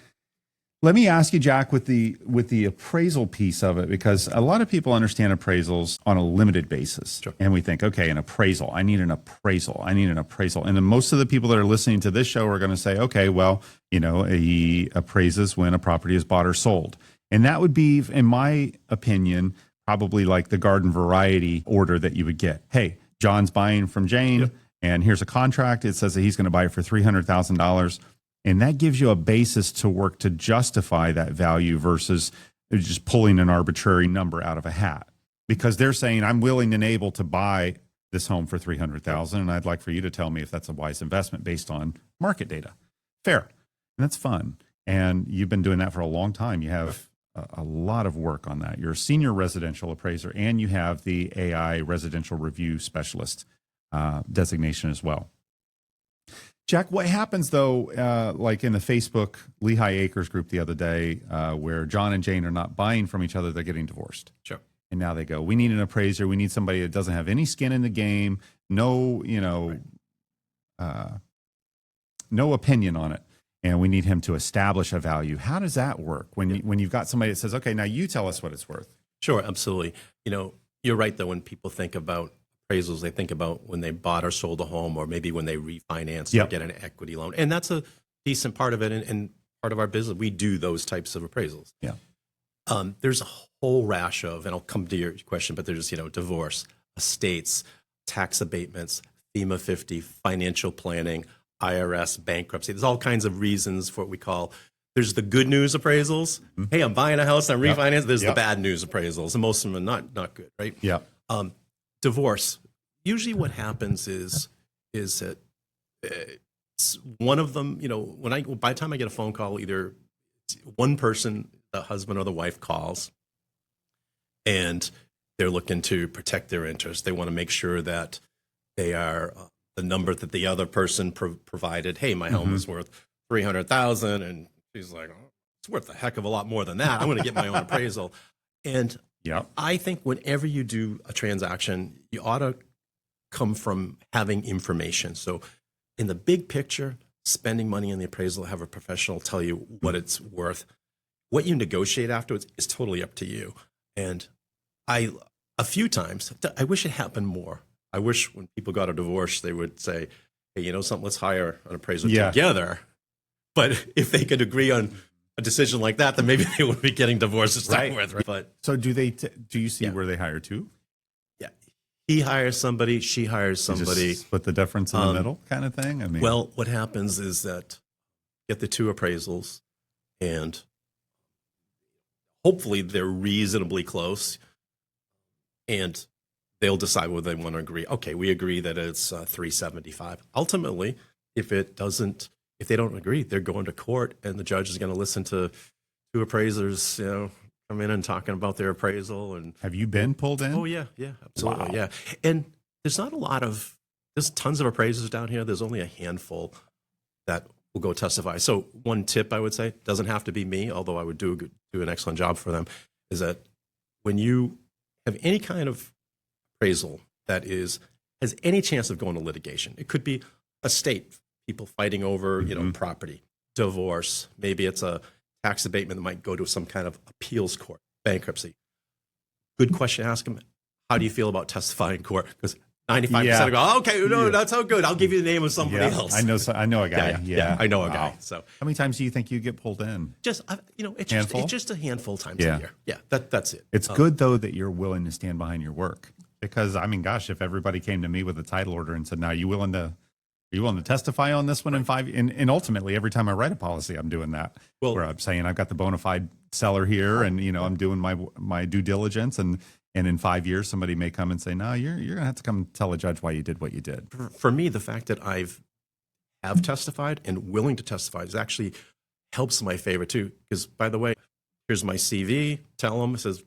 let me ask you, Jack, with the appraisal piece of it, because a lot of people understand appraisals on a limited basis. Sure. And we think, okay, an appraisal. I need an appraisal. And then most of the people that are listening to this show are going to say, okay, well, he appraises when a property is bought or sold. And that would be, in my opinion, probably like the garden variety order that you would get. Hey, John's buying from Jane, and here's a contract. It says that he's going to buy it for $300,000. And that gives you a basis to work to justify that value versus just pulling an arbitrary number out of a hat. Because they're saying, I'm willing and able to buy this home for $300,000, and I'd like for you to tell me if that's a wise investment based on market data. Fair. And that's fun. And you've been doing that for a long time. You have a lot of work on that. You're a senior residential appraiser, and you have the AI residential review specialist designation as well. Jack, what happens though, like in the Facebook Lehigh Acres group the other day, where John and Jane are not buying from each other, they're getting divorced. Sure. And now they go, we need an appraiser. We need somebody that doesn't have any skin in the game, no opinion on it. And we need him to establish a value. How does that work when you've got somebody that says, okay, now you tell us what it's worth? Sure, absolutely. You're right, though, when people think about appraisals, they think about when they bought or sold a home, or maybe when they refinance or get an equity loan. And that's a decent part of it, and part of our business. We do those types of appraisals. Yeah. There's a whole rash of, and I'll come to your question, but there's, divorce, estates, tax abatements, FEMA 50, financial planning, IRS, bankruptcy. There's all kinds of reasons for what we call, there's the good news appraisals. Mm-hmm. Hey, I'm buying a house, I'm refinancing. There's the bad news appraisals, and most of them are not good, right? Yeah. Divorce. Usually what happens is that one of them, by the time I get a phone call, either one person, the husband or the wife, calls, and they're looking to protect their interests. They want to make sure that they are the number that the other person provided. Hey, my home is worth $300,000, and she's like, oh, it's worth a heck of a lot more than that. I'm going to get my own appraisal. And I think whenever you do a transaction, you ought to come from having information. So in the big picture, spending money on the appraisal, have a professional tell you what it's worth. What you negotiate afterwards is totally up to you. And a few times, I wish it happened more. I wish when people got a divorce, they would say, hey, something, let's hire an appraiser together. But if they could agree on a decision like that, then maybe they would be getting divorced to start with. Right? But so do you see where they hire to? Yeah. He hires somebody, she hires somebody. Just split the difference in the middle kind of thing? I mean, well, what happens is that get the two appraisals, and hopefully they're reasonably close, and they'll decide whether they want to agree. Okay, we agree that it's $375. Ultimately, if it doesn't, if they don't agree, they're going to court, and the judge is going to listen to two appraisers, come in and talking about their appraisal. And Have you been pulled in? oh yeah, absolutely, Wow. yeah. And there's tons of appraisers down here. There's only a handful that will go testify. So one tip I would say, doesn't have to be me, although I would do an excellent job for them, is that when you have any kind of appraisal that has any chance of going to litigation, it could be estate, people fighting over property, divorce, maybe it's a tax abatement that might go to some kind of appeals court, bankruptcy. Good question to ask them. How do you feel about testifying in court? Because 95% go, okay, no, that's how good. I'll give you the name of somebody else. I know a guy. Yeah, I know a Wow. guy. So how many times do you think you get pulled in? it's just a handful of times a year. Yeah, that's it. It's good though that you're willing to stand behind your work, because I mean, gosh, if everybody came to me with a title order and said, "Now, are you willing to testify on this one in 5?" And ultimately, every time I write a policy, I'm doing that. Well, where I'm saying I've got the bona fide seller here, and I'm doing my due diligence, and in 5 years, somebody may come and say, "No, you're gonna have to come tell a judge why you did what you did." For me, the fact that have testified and willing to testify is actually helps my favor too. Because by the way, here's my CV. Tell them, it says,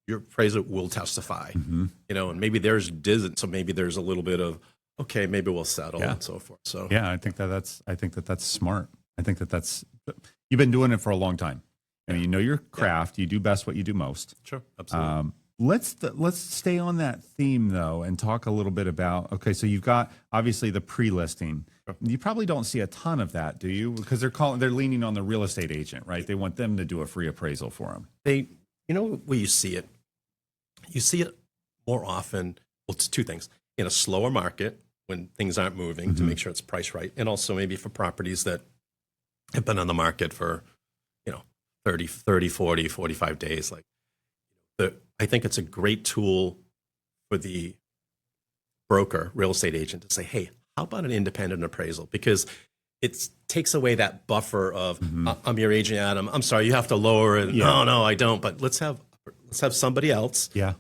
your appraiser will testify. And maybe theirs didn't, so maybe there's a little bit of, okay, maybe we'll settle and so forth. So yeah, I think that's smart. I think that's you've been doing it for a long time. You know your craft. You do best what you do most. Sure, absolutely. Let's stay on that theme though and talk a little bit about. Okay, so you've got obviously the pre-listing. Sure. You probably don't see a ton of that, do you? Because they're leaning on the real estate agent, right? They want them to do a free appraisal for them. Where you see it. You see it more often. Well, it's two things: in a slower market when things aren't moving to make sure it's priced right, and also maybe for properties that have been on the market for 30, 40, 45 days. I think it's a great tool for the broker, real estate agent, to say, hey, how about an independent appraisal? Because it takes away that buffer of, I'm your agent, Adam. I'm sorry, you have to lower it. Yeah. No, I don't. But let's have somebody else. Yeah.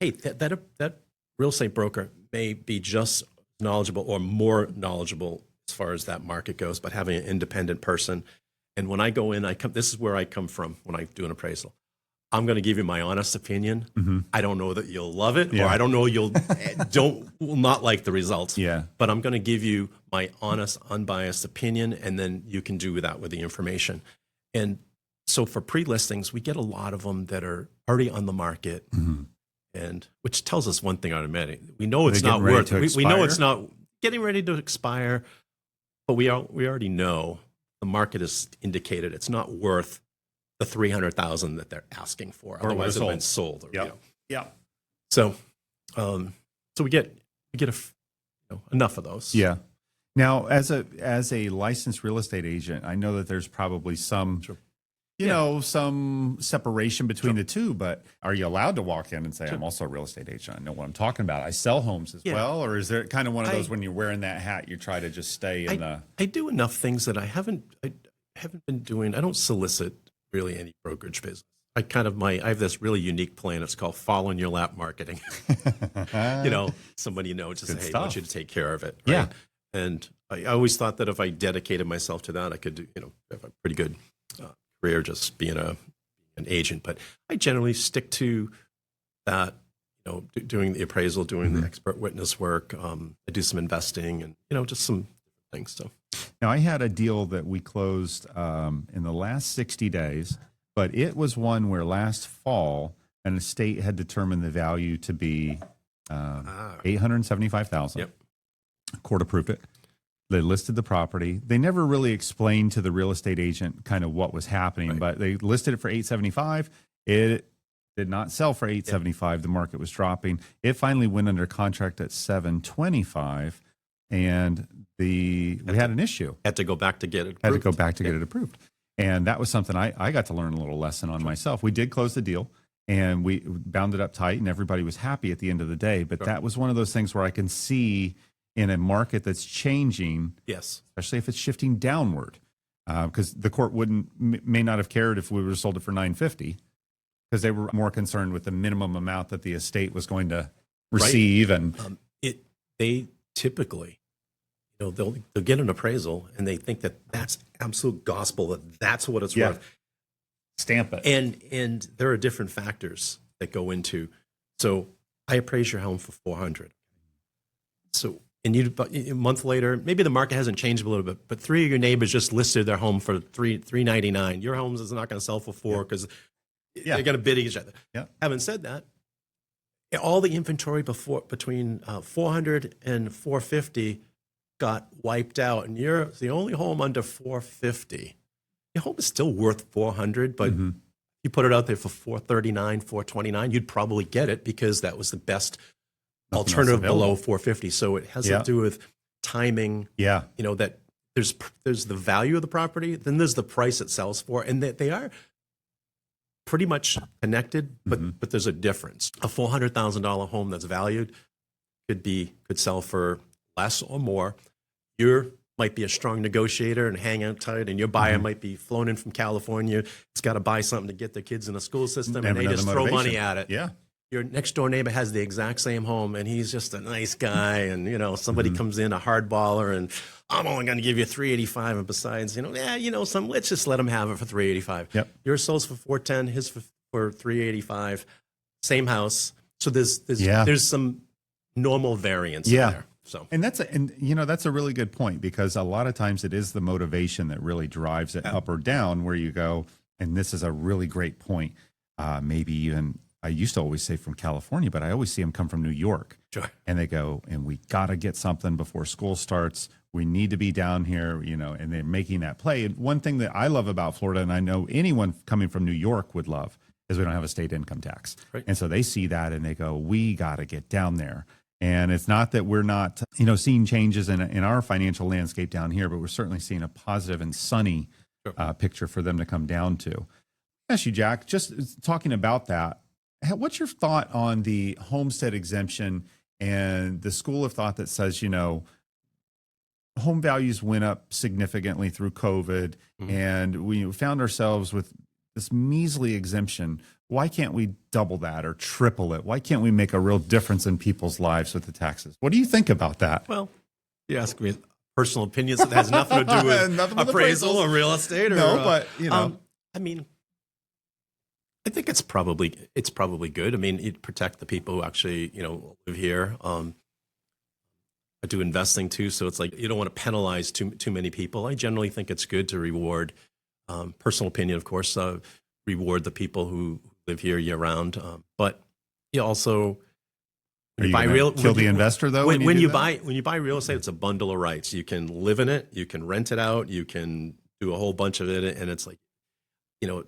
Hey, that real estate broker may be just knowledgeable or more knowledgeable as far as that market goes, but having an independent person. And when I go in, this is where I come from when I do an appraisal. I'm going to give you my honest opinion. I don't know that you'll love it, or I don't know will not like the results. Yeah. But I'm going to give you my honest, unbiased opinion, and then you can do that with the information. And so for pre-listings, we get a lot of them that are already on the market, and which tells us one thing automatically: we know it's not worth. We know it's not getting ready to expire, but we already know the market has indicated it's not worth the $300,000 that they're asking for. Otherwise, it would have been sold. So, we get enough of those. Yeah. Now, as a licensed real estate agent, I know that there's probably some, some separation between the two. But are you allowed to walk in and say, "I'm also a real estate agent. I know what I'm talking about. I sell homes as well"? Or is there kind of one of those when you're wearing that hat, you try to just stay in the? I do enough things that I haven't been doing. I don't solicit really any brokerage business. I have this really unique plan. It's called fall in your lap marketing. Somebody just say, "Hey, I want you to take care of it." Right? Yeah. And I always thought that if I dedicated myself to that, I could have a pretty good career just being an agent. But I generally stick to that. Doing the appraisal, doing the expert witness work. I do some investing and just some things. So. Now, I had a deal that we closed in the last 60 days, but it was one where last fall an estate had determined the value to be $875,000. Yep. Court approved it. They listed the property. They never really explained to the real estate agent kind of what was happening, but they listed it for $875,000. It did not sell for $875,000. The market was dropping. It finally went under contract at $725,000. And we had an issue. Had to go back to get it approved. Had to go back to get it approved. And that was something I got to learn a little lesson on myself. We did close the deal, and we bound it up tight, and everybody was happy at the end of the day. But that was one of those things where I can see in a market that's changing, especially if it's shifting downward, because the court may not have cared if we would have sold it for $950,000, because they were more concerned with the minimum amount that the estate was going to receive. And they typically, they'll get an appraisal and they think that that's absolute gospel, that that's what it's worth. Stamp it. And there are different factors that go into. So I appraise your home for 400. So, and a month later, maybe the market hasn't changed a little bit, but 3 of your neighbors just listed their home for $399. Your home is not going to sell for $4 because they're going to bid each other. Yeah. Having said that, all the inventory between 400 and 450 got wiped out, and you're the only home under 450. Your home is still worth 400, but you put it out there for 439, 429, you'd probably get it because that was the best alternative below 450. So it has to do with timing. Yeah. That there's the value of the property, then there's the price it sells for, and that they are pretty much connected, but there's a difference. A $400,000 home that's valued could sell for less or more. You might be a strong negotiator and hang out tight, and your buyer might be flown in from California. It's got to buy something to get their kids in the school system, and they just throw money at it. Yeah. Your next door neighbor has the exact same home, and he's just a nice guy. And somebody comes in, a hard baller, and I'm only going to give you $385. And besides, let's just let him have it for $385. Yep. Yours sells for $410, his for $385. Same house. So there's some normal variance in there. So and that's a really good point, because a lot of times it is the motivation that really drives it up or down where you go. And this is a really great point. Maybe even I used to always say from California, but I always see them come from New York. Sure. And they go, and we got to get something before school starts. We need to be down here, and they're making that play. And one thing that I love about Florida, and I know anyone coming from New York would love, is we don't have a state income tax. Right. And so they see that and they go, we got to get down there. And it's not that we're not, seeing changes in our financial landscape down here, but we're certainly seeing a positive and sunny picture for them to come down to. Ask you, Jack, just talking about that, what's your thought on the homestead exemption and the school of thought that says, home values went up significantly through COVID, and we found ourselves with this measly exemption? Why can't we double that or triple it? Why can't we make a real difference in people's lives with the taxes? What do you think about that? Well, you ask me personal opinions that has nothing to do with appraisal or real estate. I think it's probably good. You'd protect the people who actually, live here. I do investing too, so it's like you don't want to penalize too many people. I generally think it's good to reward, personal opinion, of course, reward the people who live here year round. But you also kill the investor though. When you buy real estate, it's a bundle of rights. You can live in it, you can rent it out, you can do a whole bunch of it, and it's like,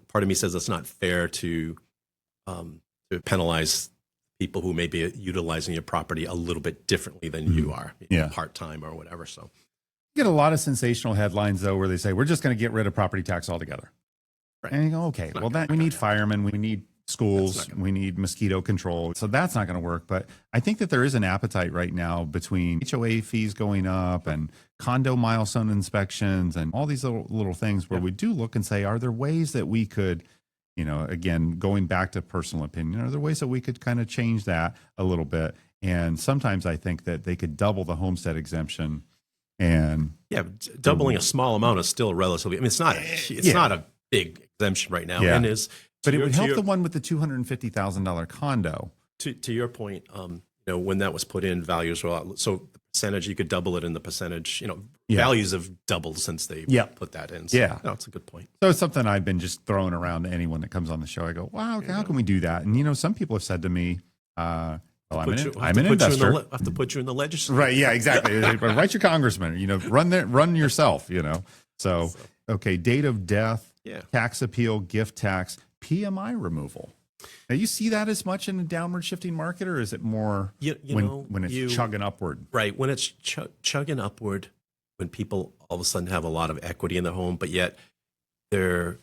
part of me says it's not fair to penalize people who may be utilizing your property a little bit differently than you are, part-time or whatever. So you get a lot of sensational headlines though, where they say, we're just going to get rid of property tax altogether. Right. And you go, okay, well, we need firemen, we need schools, we need mosquito control. So that's not going to work. But I think that there is an appetite right now between HOA fees going up and condo milestone inspections and all these little things where we do look and say, are there ways that we could, again, going back to personal opinion, are there ways that we could kind of change that a little bit? And sometimes I think that they could double the homestead exemption. And doubling a small amount is still relatively, it's not a big exemption right now. And but it would help the one with the $250,000 condo. To your point, when that was put in, values were so the percentage, you could double it in the percentage. Values have doubled since they put that in. So, it's a good point. So it's something I've been just throwing around to anyone that comes on the show. I go, wow, how can we do that? And some people have said to me, I'm an investor. I have to put you in the legislature. Right? Yeah, exactly. Write your congressman. Run yourself. So okay, date of death. Tax appeal, gift tax, PMI removal. Now, you see that as much in a downward shifting market, or is it more when it's chugging upward? Right, when it's chugging upward, when people all of a sudden have a lot of equity in their home, but yet they're,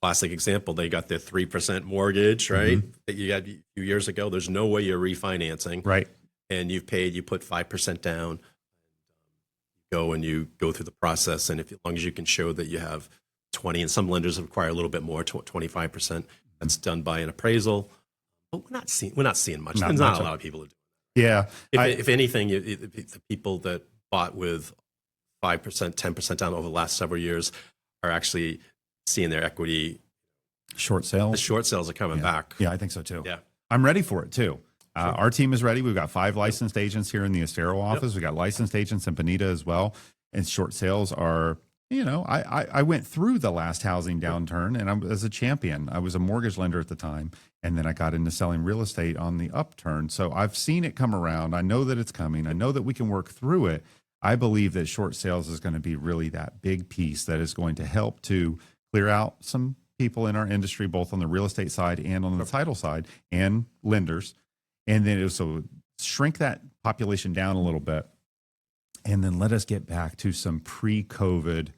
classic example, they got their 3% mortgage, right, that you got a few years ago. There's no way you're refinancing. Right. And you put 5% down, you go through the process, and as long as you can show that you have 20, and some lenders require a little bit more, 25%. That's done by an appraisal. But we're not seeing much. There's not a lot of people who do it. Yeah. If anything, the people that bought with 5%, 10% down over the last several years are actually seeing their equity. Short The sales. short sales are coming back. Yeah, I think so too. Yeah. I'm ready for it too. Our team is ready. We've got 5 licensed agents here in the Estero office. We've got licensed agents in Bonita as well. And short sales are, I went through the last housing downturn and I was a champion. I was a mortgage lender at the time. And then I got into selling real estate on the upturn. So I've seen it come around. I know that it's coming. I know that we can work through it. I believe that short sales is going to be really that big piece that is going to help to clear out some people in our industry, both on the real estate side and on the title side, and lenders. And then also shrink that population down a little bit. And then let us get back to some pre-COVID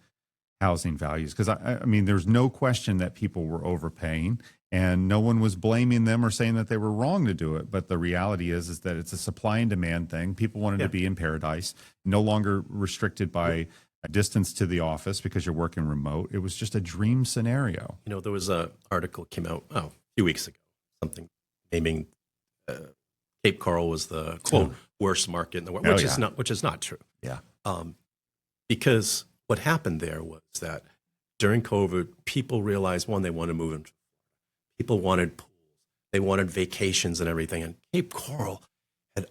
housing values. Because I mean, there's no question that people were overpaying and no one was blaming them or saying that they were wrong to do it. But the reality is that it's a supply and demand thing. People wanted to be in paradise, no longer restricted by a distance to the office because you're working remote. It was just a dream scenario. There was an article came out a few weeks ago, something naming Cape Coral was the quote worst market in the world, which is not true. Yeah. Because what happened there was that during COVID, people realized, one, they wanted to move in. People wanted pools, they wanted vacations and everything. And Cape Coral had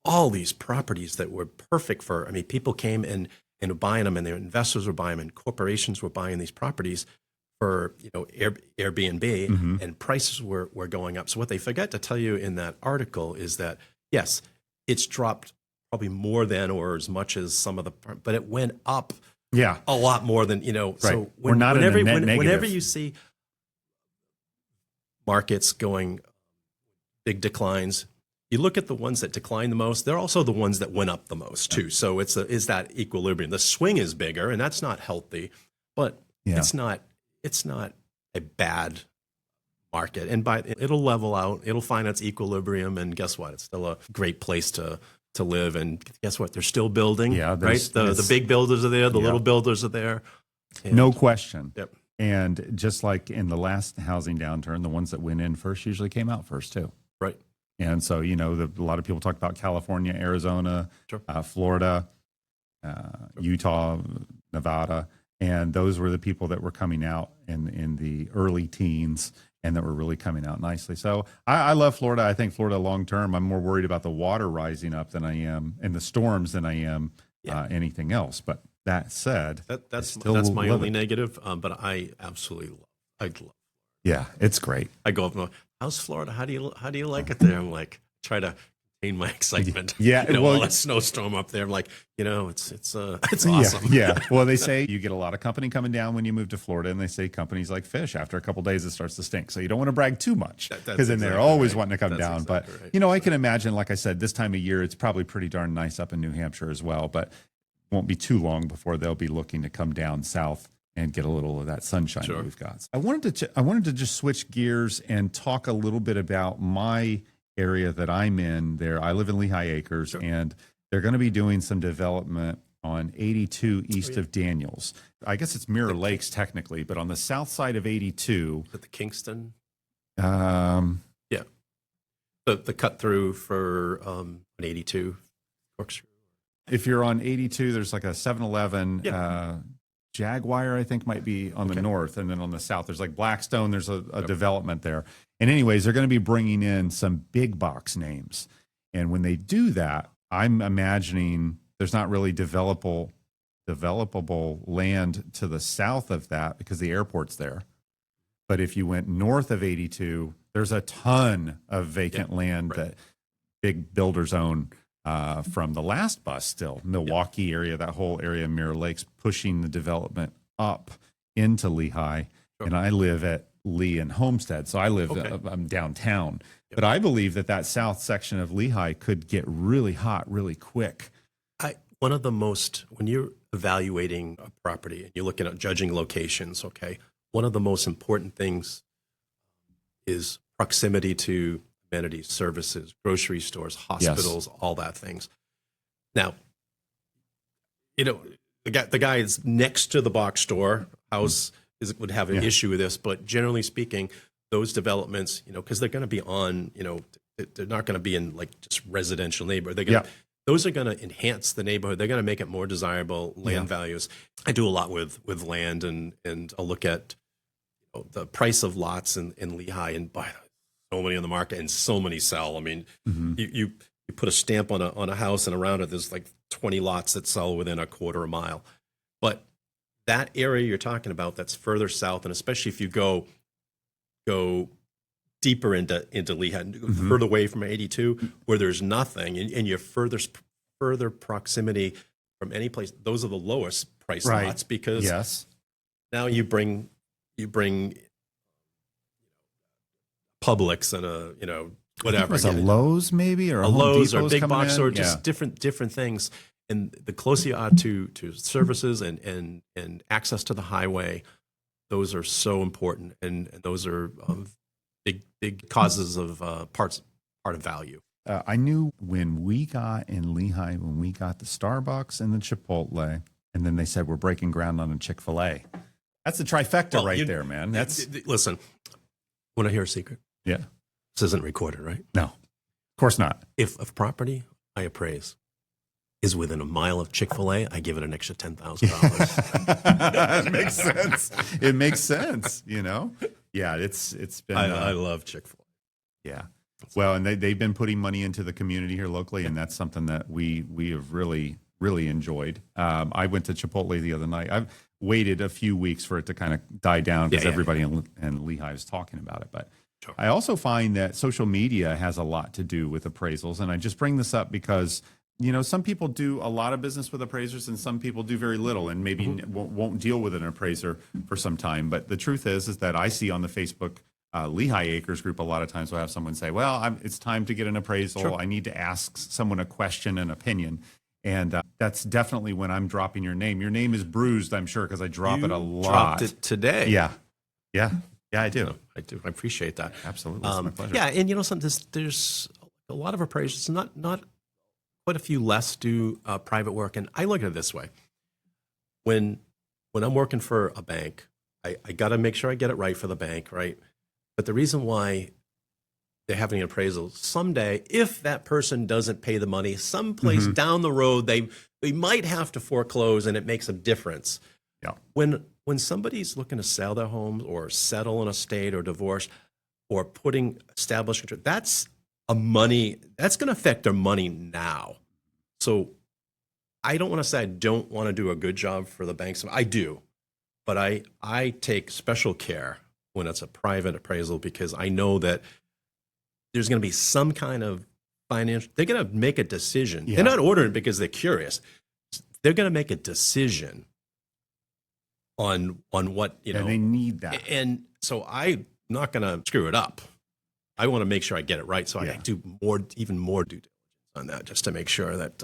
all these properties that were perfect for. I mean, people came and were buying them, and their investors were buying them, and corporations were buying these properties for Airbnb, and prices were going up. So what they forget to tell you in that article is that yes, it's dropped probably more than or as much as some of the, but it went up a lot more than Right. So We're not in a net negative. Whenever you see markets going big declines, you look at the ones that decline the most. They're also the ones that went up the most too. So is that equilibrium. The swing is bigger, and that's not healthy, but it's not a bad market. And it'll level out. It'll find its equilibrium, and guess what? It's still a great place to live. And guess what? They're still building. Yeah, right. The big builders are there. The little builders are there. And, no question. Yep. And just like in the last housing downturn, the ones that went in first usually came out first too. Right. And so, a lot of people talk about California, Arizona, Florida, Utah, Nevada. And those were the people that were coming out in the early teens and that were really coming out nicely. So I love Florida. I think Florida long term, I'm more worried about the water rising up than I am and the storms than I am anything else. But that said, that's my only negative. But I absolutely love. Yeah, it's great. I go up and go, how's Florida? How do you like it there? I'm like, try to contain my excitement. Yeah, well, a snowstorm up there. I'm like, it's awesome. Yeah. Well, they say you get a lot of company coming down when you move to Florida, and they say companies like fish. After a couple of days, it starts to stink. So you don't want to brag too much because then they're always wanting to come down. But I can imagine, like I said, this time of year, it's probably pretty darn nice up in New Hampshire as well. But it won't be too long before they'll be looking to come down south and get a little of that sunshine that we've got. I wanted to just switch gears and talk a little bit about my area that I'm in there. I live in Lehigh Acres, and they're going to be doing some development on 82 east of Daniels. I guess it's Mirror Lakes technically, but on the south side of 82. At the Kingston? Yeah. The cut through for an 82 Corkscrew. If you're on 82, there's like a 7-Eleven. Jaguar, I think, might be on the north, and then on the south, there's like Blackstone. There's a development there. And anyways, they're going to be bringing in some big box names. And when they do that, I'm imagining there's not really developable land to the south of that because the airport's there. But if you went north of 82, there's a ton of vacant land that big builders own. From the last bus still, Milwaukee area, that whole area of Mirror Lakes, pushing the development up into Lehigh. And I live at Lee and Homestead, so I live I'm downtown. But I believe that south section of Lehigh could get really hot really quick. One of the most, when you're evaluating a property and you're looking at judging locations, one of the most important things is proximity to amenities, services, grocery stores, hospitals, all that things. Now, the guy is next to the box store house would have an issue with this, but generally speaking, those developments, because they're going to be on, they're not going to be in like just residential neighborhood. those are going to enhance the neighborhood. They're going to make it more desirable. Land values. I do a lot with land, and I'll look at the price of lots in Lehigh, and buy so many on the market and so many sell. I mean, you put a stamp on a house, and around it there's like 20 lots that sell within a quarter of a mile. But that area you're talking about, that's further south, and especially if you go deeper into Lehigh, further away from 82, where there's nothing, and you're further proximity from any place, those are the lowest price lots, because now you bring Publix and whatever. It's a Lowe's maybe, or a Lowe's or a big box store, just different things. And the closer you are to services and access to the highway, those are so important, and those are big causes of part of value. I knew when we got in Lehigh, when we got the Starbucks and the Chipotle, and then they said we're breaking ground on a Chick-fil-A. That's the trifecta there, man. Listen. Want to hear a secret? Yeah. This isn't recorded, right? No, of course not. If a property I appraise is within a mile of Chick-fil-A, I give it an extra $10,000. It makes sense. It makes sense. Yeah, it's been. I love Chick-fil-A. Yeah. Well, and they've been putting money into the community here locally, and that's something that we have really enjoyed. I went to Chipotle the other night. I've waited a few weeks for it to kind of die down because everybody in Lehigh is talking about it. But I also find that social media has a lot to do with appraisals, and I just bring this up because some people do a lot of business with appraisers, and some people do very little, and maybe won't deal with an appraiser for some time. But the truth is that I see on the Facebook Lehigh Acres group a lot of times we'll have someone say, well, it's time to get an appraisal. Sure. I need to ask someone a question, an opinion. And that's definitely when I'm dropping your name. Your name is bruised, I'm sure, because I drop it a lot. Dropped it today. Yeah, I do. I do. I appreciate that. Absolutely. It's my pleasure. Yeah, and there's a lot of appraisers, not quite a few less do private work. And I look at it this way. When I'm working for a bank, I got to make sure I get it right for the bank, right? But the reason why they're having an appraisal someday, if that person doesn't pay the money, someplace down the road, they might have to foreclose, and it makes a difference. Yeah. When somebody's looking to sell their homes or settle an estate or divorce or establishing, that's going to affect their money now. So I don't want to say I don't want to do a good job for the banks. I do, but I take special care when it's a private appraisal, because I know that there's going to be some kind of financial, they're going to make a decision. Yeah. They're not ordering it because they're curious. They're going to make a decision on what, And they need that. And so I'm not going to screw it up. I want to make sure I get it right. So I do even more due diligence on that, just to make sure that.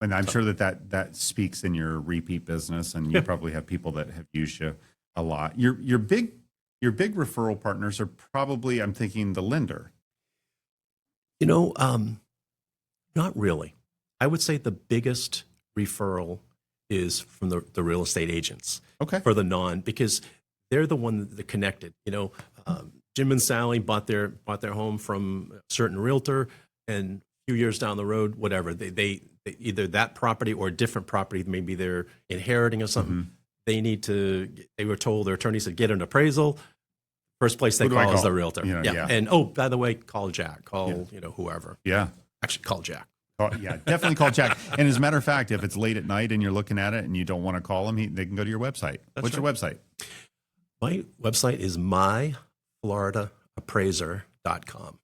And I'm sure that speaks in your repeat business, and you probably have people that have used you a lot. Your big referral partners are probably, I'm thinking, the lender. Not really. I would say the biggest referral is from the real estate agents. Okay. For the because they're the one that are connected. Jim and Sally bought their home from a certain realtor, and a few years down the road, whatever, they either that property or a different property, maybe they're inheriting or something. They were told, their attorney said, get an appraisal. First place they call is the realtor. And by the way, call Jack, whoever. Yeah. Actually, call Jack. Definitely call Jack. And as a matter of fact, if it's late at night and you're looking at it and you don't want to call him, they can go to your website. What's your website? My website is myfloridaappraiser.com.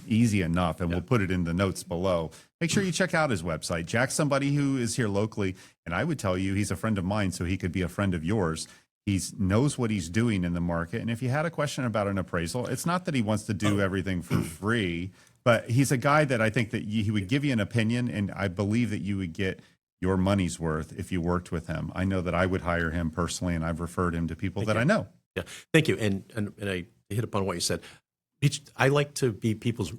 Easy enough, and we'll put it in the notes below. Make sure you check out his website. Jack's somebody who is here locally, and I would tell you he's a friend of mine, so he could be a friend of yours. He knows what he's doing in the market, and if you had a question about an appraisal, it's not that he wants to do everything for free, but he's a guy that I think that he would give you an opinion, and I believe that you would get your money's worth if you worked with him. I know that I would hire him personally, and I've referred him to people I know. Yeah, thank you. And I hit upon what you said. I like to be people's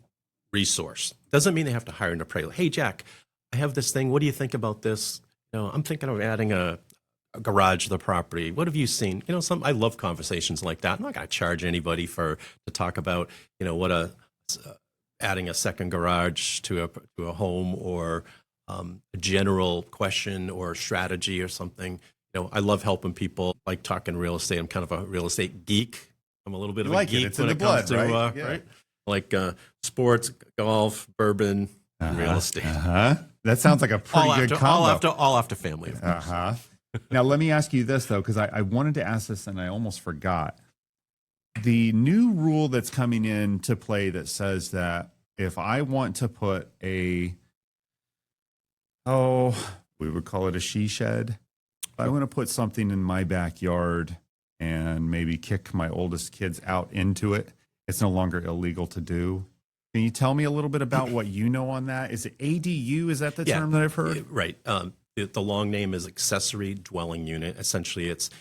resource. Doesn't mean they have to hire an appraiser. Hey, Jack, I have this thing. What do you think about this? I'm thinking of adding a garage to the property. What have you seen? I love conversations like that. I'm not going to charge anybody to talk about, what a adding a second garage to a home, or a general question or strategy or something. I love helping people, like talking real estate. I'm kind of a real estate geek. I'm a little bit of a geek It's when in it the comes blood, to right? Yeah. right, like sports, golf, bourbon, and real estate. That sounds like a pretty good combo. All after family, of course. Now, let me ask you this, though, because I wanted to ask this and I almost forgot. The new rule that's coming into play that says that if I want to put we would call it a she shed. If I want to put something in my backyard and maybe kick my oldest kids out into it, it's no longer illegal to do. Can you tell me a little bit about what you know on that? Is it ADU? Is that the term that I've heard? Right. The long name is accessory dwelling unit. Essentially, it's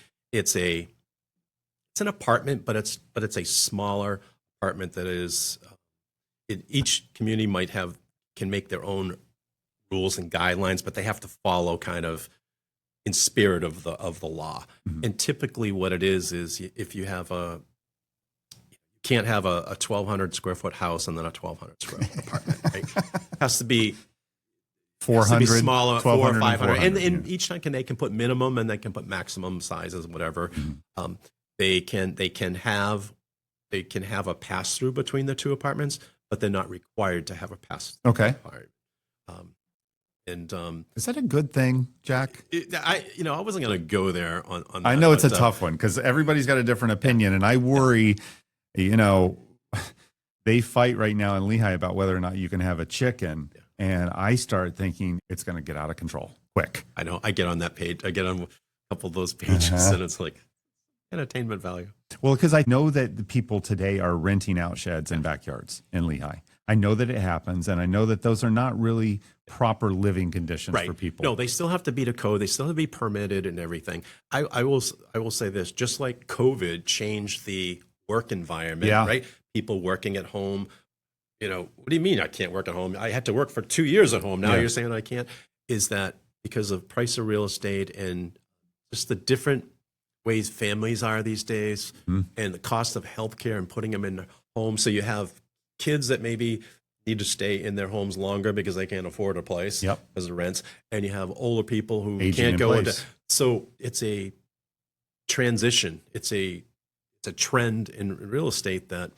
an apartment, but it's a smaller apartment that is. Each community can make their own rules and guidelines, but they have to follow kind of in spirit of the law. Mm-hmm. And typically, what it is if you have can't have a 1,200 square foot house and then a 1,200 square foot apartment. Right? It has to be 400, smaller, 400 or 500. And yeah. Each time they can put minimum and they can put maximum sizes, whatever. Mm-hmm. They can have a pass through between the two apartments, but they're not required to have a pass through. Okay. Is that a good thing, Jack? I wasn't going to go there on that. I know it's a tough one because everybody's got a different opinion, and I worry. They fight right now in Lehigh about whether or not you can have a chicken. Yeah. And I start thinking it's going to get out of control quick. I know. I get on that page. I get on a couple of those pages and it's like entertainment value. Well, because I know that the people today are renting out sheds and backyards in Lehigh. I know that it happens. And I know that those are not really proper living conditions for people. No, they still have to be to code. They still have to be permitted and everything. I will say this, just like COVID changed the work environment, right? People working at home. What do you mean I can't work at home? I had to work for 2 years at home. Now you're saying I can't? Is that because of price of real estate and just the different ways families are these days, and the cost of healthcare and putting them in their home? So you have kids that maybe need to stay in their homes longer because they can't afford a place because of rents, and you have older people who can't go into. So it's a transition. It's a trend in real estate that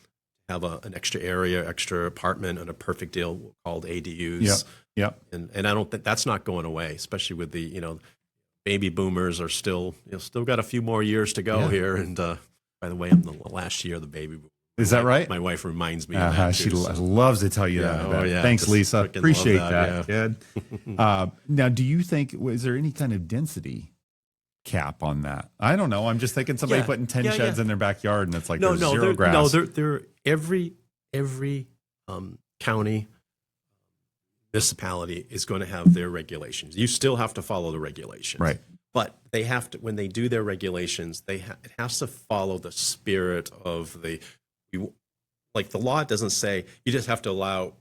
have an extra area, extra apartment, and a perfect deal called ADUs. And I don't think that's not going away, especially with the baby boomers are still got a few more years to go here. And by the way, I'm the last year of the baby boomers. Is that right? My wife reminds me of that she loves to tell you that. Oh, yeah. Thanks, Lisa. Appreciate that, yeah. kid. Now, do you think, is there any kind of density cap on that? I don't know. I'm just thinking somebody putting 10 sheds in their backyard and it's like there's zero grass. No, they're every county municipality is going to have their regulations. You still have to follow the regulations. Right. But they have to, when they do their regulations, it has to follow the spirit of like the law doesn't say you just have to allow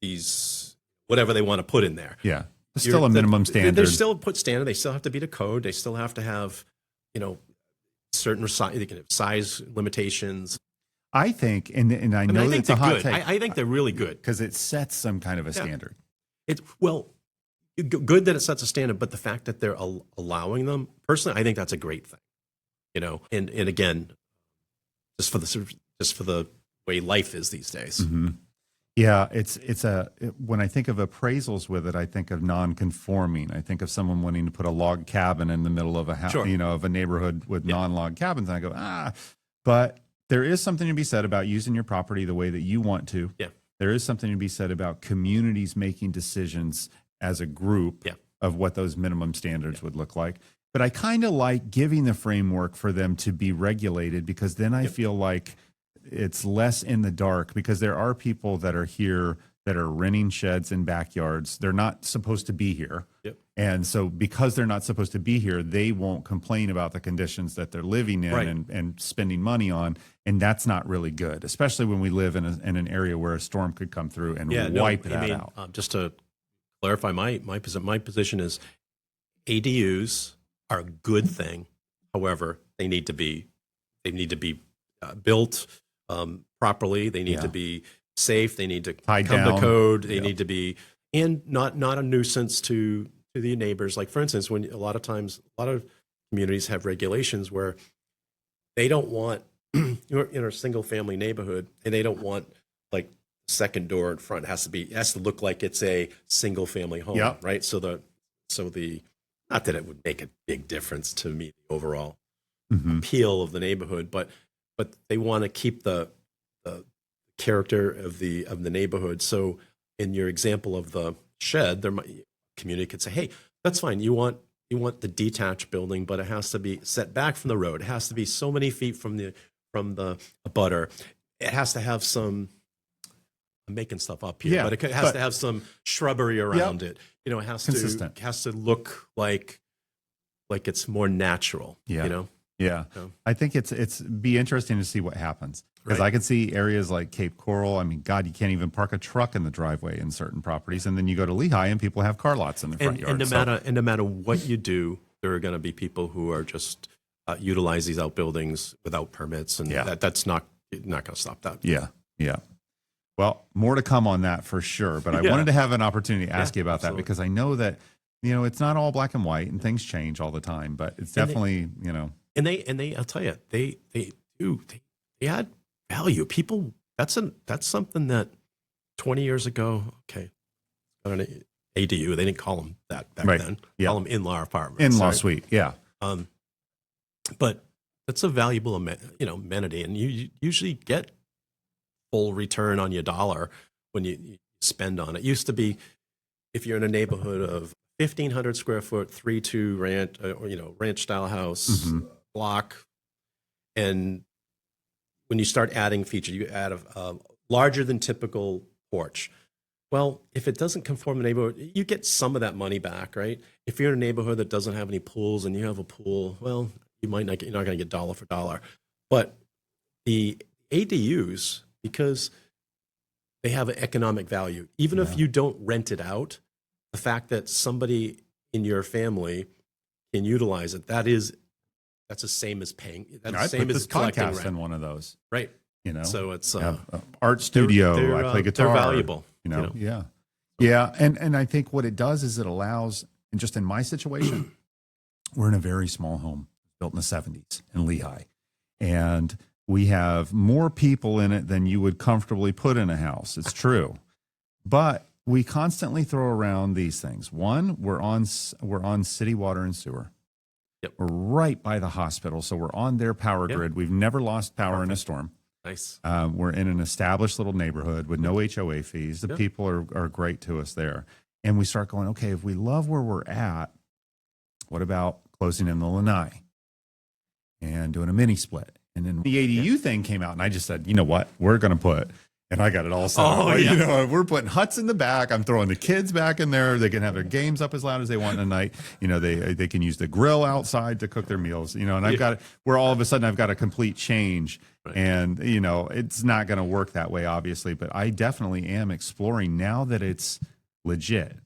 these, whatever they want to put in there. Yeah. There's still a minimum standard. They still put standard. They still have to be to code. They still have to have, certain they can have size limitations. I think, and I know think it's a hot take. I think they're really good because it sets some kind of a standard. It's good that it sets a standard, but the fact that they're allowing them, personally, I think that's a great thing. And again, just for the way life is these days. Mm-hmm. Yeah, when I think of appraisals with it, I think of non-conforming. I think of someone wanting to put a log cabin in the middle of a house, of a neighborhood with non-log cabins. And I go, but there is something to be said about using your property the way that you want to. Yeah. There is something to be said about communities making decisions as a group of what those minimum standards would look like. But I kind of like giving the framework for them to be regulated because then I feel like it's less in the dark because there are people that are here that are renting sheds and backyards. They're not supposed to be here. Yep. And so because they're not supposed to be here, they won't complain about the conditions that they're living in and spending money on. And that's not really good, especially when we live in an area where a storm could come through and wipe that out. Just to clarify, my position is ADUs are a good thing. However, they need to be built properly. They need to be safe. They need to Tied come down. to code. They need to be, and not a nuisance to the neighbors. Like for instance, when a lot of communities have regulations where they don't want you're in a single family neighborhood and they don't want like second door in front. It has to look like it's a single family home, right? So the not that it would make a big difference to me, the overall appeal of the neighborhood, but they want to keep the character of the neighborhood. So in your example of the shed, community could say, hey, that's fine. You want the detached building, but it has to be set back from the road. It has to be so many feet from the abutter. It has to have some, I'm making stuff up here, but it has to have some shrubbery around it. You know, it has to look like it's more natural. Yeah. You know? Yeah. I think it's be interesting to see what happens. Because I could see areas like Cape Coral. I mean, God, you can't even park a truck in the driveway in certain properties. And then you go to Lehigh and people have car lots in the front yard. And no matter what you do, there are going to be people who are just utilize these outbuildings without permits. And that's not going to stop that. Yeah. Yeah. Well, more to come on that for sure. But I wanted to have an opportunity to ask you about that because I know that, you know, it's not all black and white and things change all the time, but it's definitely, you know. And they, I'll tell you, they add value. People, that's something that 20 years ago, okay, on an ADU, they didn't call them that back then. Call them in-law apartments. In-law suite, yeah. But that's a valuable, amenity, and you usually get full return on your dollar when you spend on it. Used to be, if you're in a neighborhood of 1,500 square foot, 3-2 ranch, ranch style house block, and when you start adding features, you add a larger than typical porch. Well, if it doesn't conform to the neighborhood, you get some of that money back, right? If you're in a neighborhood that doesn't have any pools and you have a pool, well, you're not going to get dollar for dollar. But the ADUs, because they have an economic value, even if you don't rent it out, the fact that somebody in your family can utilize it, that's the same as paying. That's the same as collecting rent. In one of those, right? You know, so it's art studio. I play guitar. They're valuable. Yeah. And I think what it does is it allows, and just in my situation, we're in a very small home built in the 70s in Lehigh, and we have more people in it than you would comfortably put in a house. It's true, but we constantly throw around these things. One, we're on city water and sewer. Yep. We're right by the hospital, so we're on their power grid. We've never lost power in a storm. Nice. We're in an established little neighborhood with no HOA fees. The people are great to us there. And we start going, okay, if we love where we're at, what about closing in the lanai and doing a mini split? And then the ADU thing came out, and I just said, you know what? We're going to put, and I got it all set up. You know, we're putting huts in the back. I'm throwing the kids back in there. They can have their games up as loud as they want in the night. You know, they can use the grill outside to cook their meals. You know, and I've got where all of a sudden I've got a complete change. Right. And, you know, it's not going to work that way, obviously. But I definitely am exploring now that it's legit.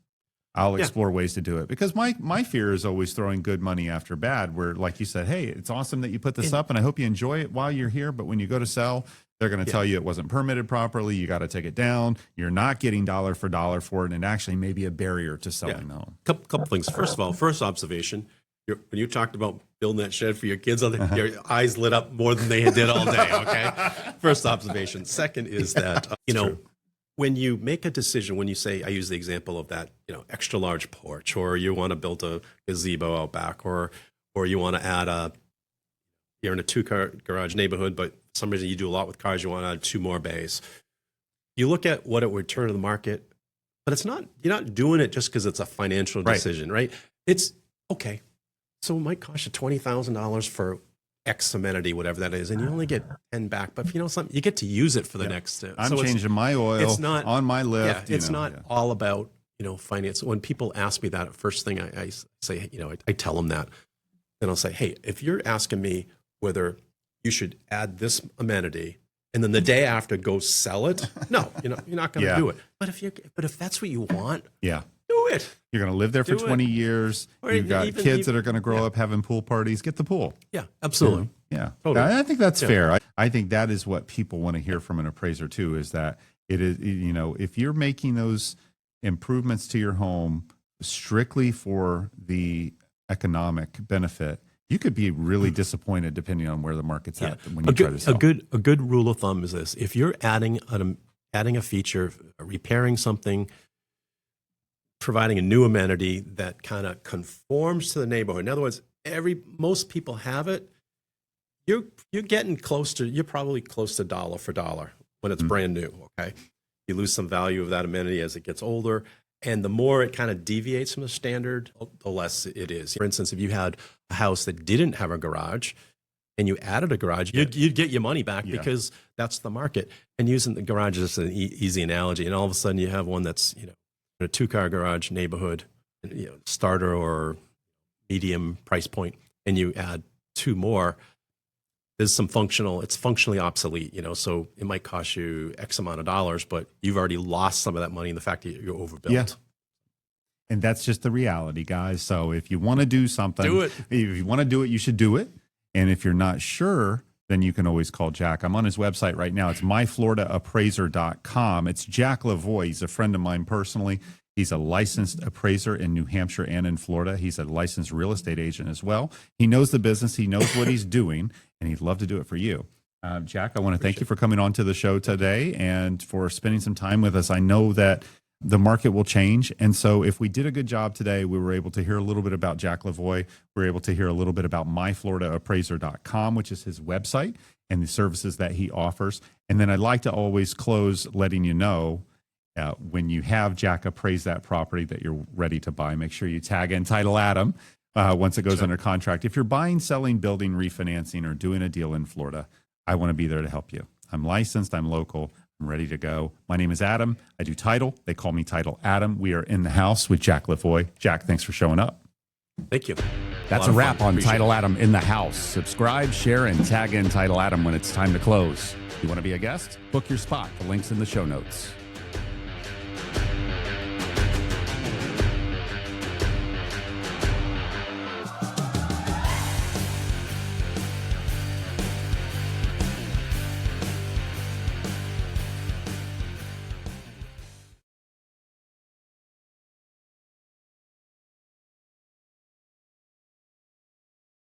I'll explore ways to do it, because my fear is always throwing good money after bad, where, like you said, hey, it's awesome that you put this up and I hope you enjoy it while you're here. But when you go to sell, they're going to tell you it wasn't permitted properly. You got to take it down. You're not getting dollar for dollar for it. And it actually may be a barrier to selling the home. Couple things. First of all, first observation, when you talked about building that shed for your kids, your eyes lit up more than they did all day. Okay. First observation. Second is that, when you make a decision, when you say, I use the example of that, extra large porch, or you want to build a gazebo out back, or you want to add you're in a 2-car garage neighborhood, but for some reason you do a lot with cars, you want to add 2 more bays. You look at what it would return to the market, but you're not doing it just because it's a financial decision, right? It's okay. So it might cost you $20,000 for X amenity, whatever that is, and you only get 10 back. But if you know something, you get to use it for the next. I'm changing my oil on my lift. It's not all about finance. When people ask me that, first thing I say, I tell them that, and I'll say, hey, if you're asking me whether you should add this amenity, and then the day after go sell it, no, you're not going to do it. But if that's what you want, do it. You're going to live there for 20 years. You've got kids that are going to grow up having pool parties. Get the pool. Yeah, absolutely. Yeah. Totally. I think that's fair. I think that is what people want to hear from an appraiser too, is that, It is, if you're making those improvements to your home strictly for the economic benefit, you could be really disappointed depending on where the market's at when you try to sell. A good rule of thumb is this: if you're adding a feature, repairing something, providing a new amenity that kind of conforms to the neighborhood. In other words, most people have it. You're probably close to dollar for dollar when it's brand new. Okay, you lose some value of that amenity as it gets older, and the more it kind of deviates from the standard, the less it is. For instance, if you had a house that didn't have a garage and you added a garage, you'd get your money back because that's the market. And using the garage is an easy analogy. And all of a sudden you have one that's, in a 2-car garage neighborhood, starter or medium price point, and you add 2 more. There's some it's functionally obsolete, so it might cost you X amount of dollars, but you've already lost some of that money in the fact that you're overbuilt. Yeah. And that's just the reality, guys. So if you want to do something, do it. If you want to do it, you should do it. And if you're not sure, then you can always call Jack. I'm on his website right now. It's myfloridaappraiser.com. It's Jack Lavoie. He's a friend of mine personally. He's a licensed appraiser in New Hampshire and in Florida. He's a licensed real estate agent as well. He knows the business. He knows what he's doing, and he'd love to do it for you. Jack, I want to thank you for coming on to the show today and for spending some time with us. I know that the market will change, and so if we did a good job today, we were able to hear a little bit about Jack Lavoie. We were able to hear a little bit about myfloridaappraiser.com, which is his website, and the services that he offers. And then I'd like to always close letting you know, when you have Jack appraise that property that you're ready to buy, make sure you tag in Title Adam once it goes under contract. If you're buying, selling, building, refinancing, or doing a deal in Florida, I want to be there to help you. I'm licensed. I'm local. I'm ready to go. My name is Adam. I do title. They call me Title Adam. We are in the house with Jack Lavoie. Jack, thanks for showing up. Thank you. That's a wrap on Title Adam in the house. Subscribe, share, and tag in Title Adam when it's time to close. You want to be a guest? Book your spot. The link's in the show notes.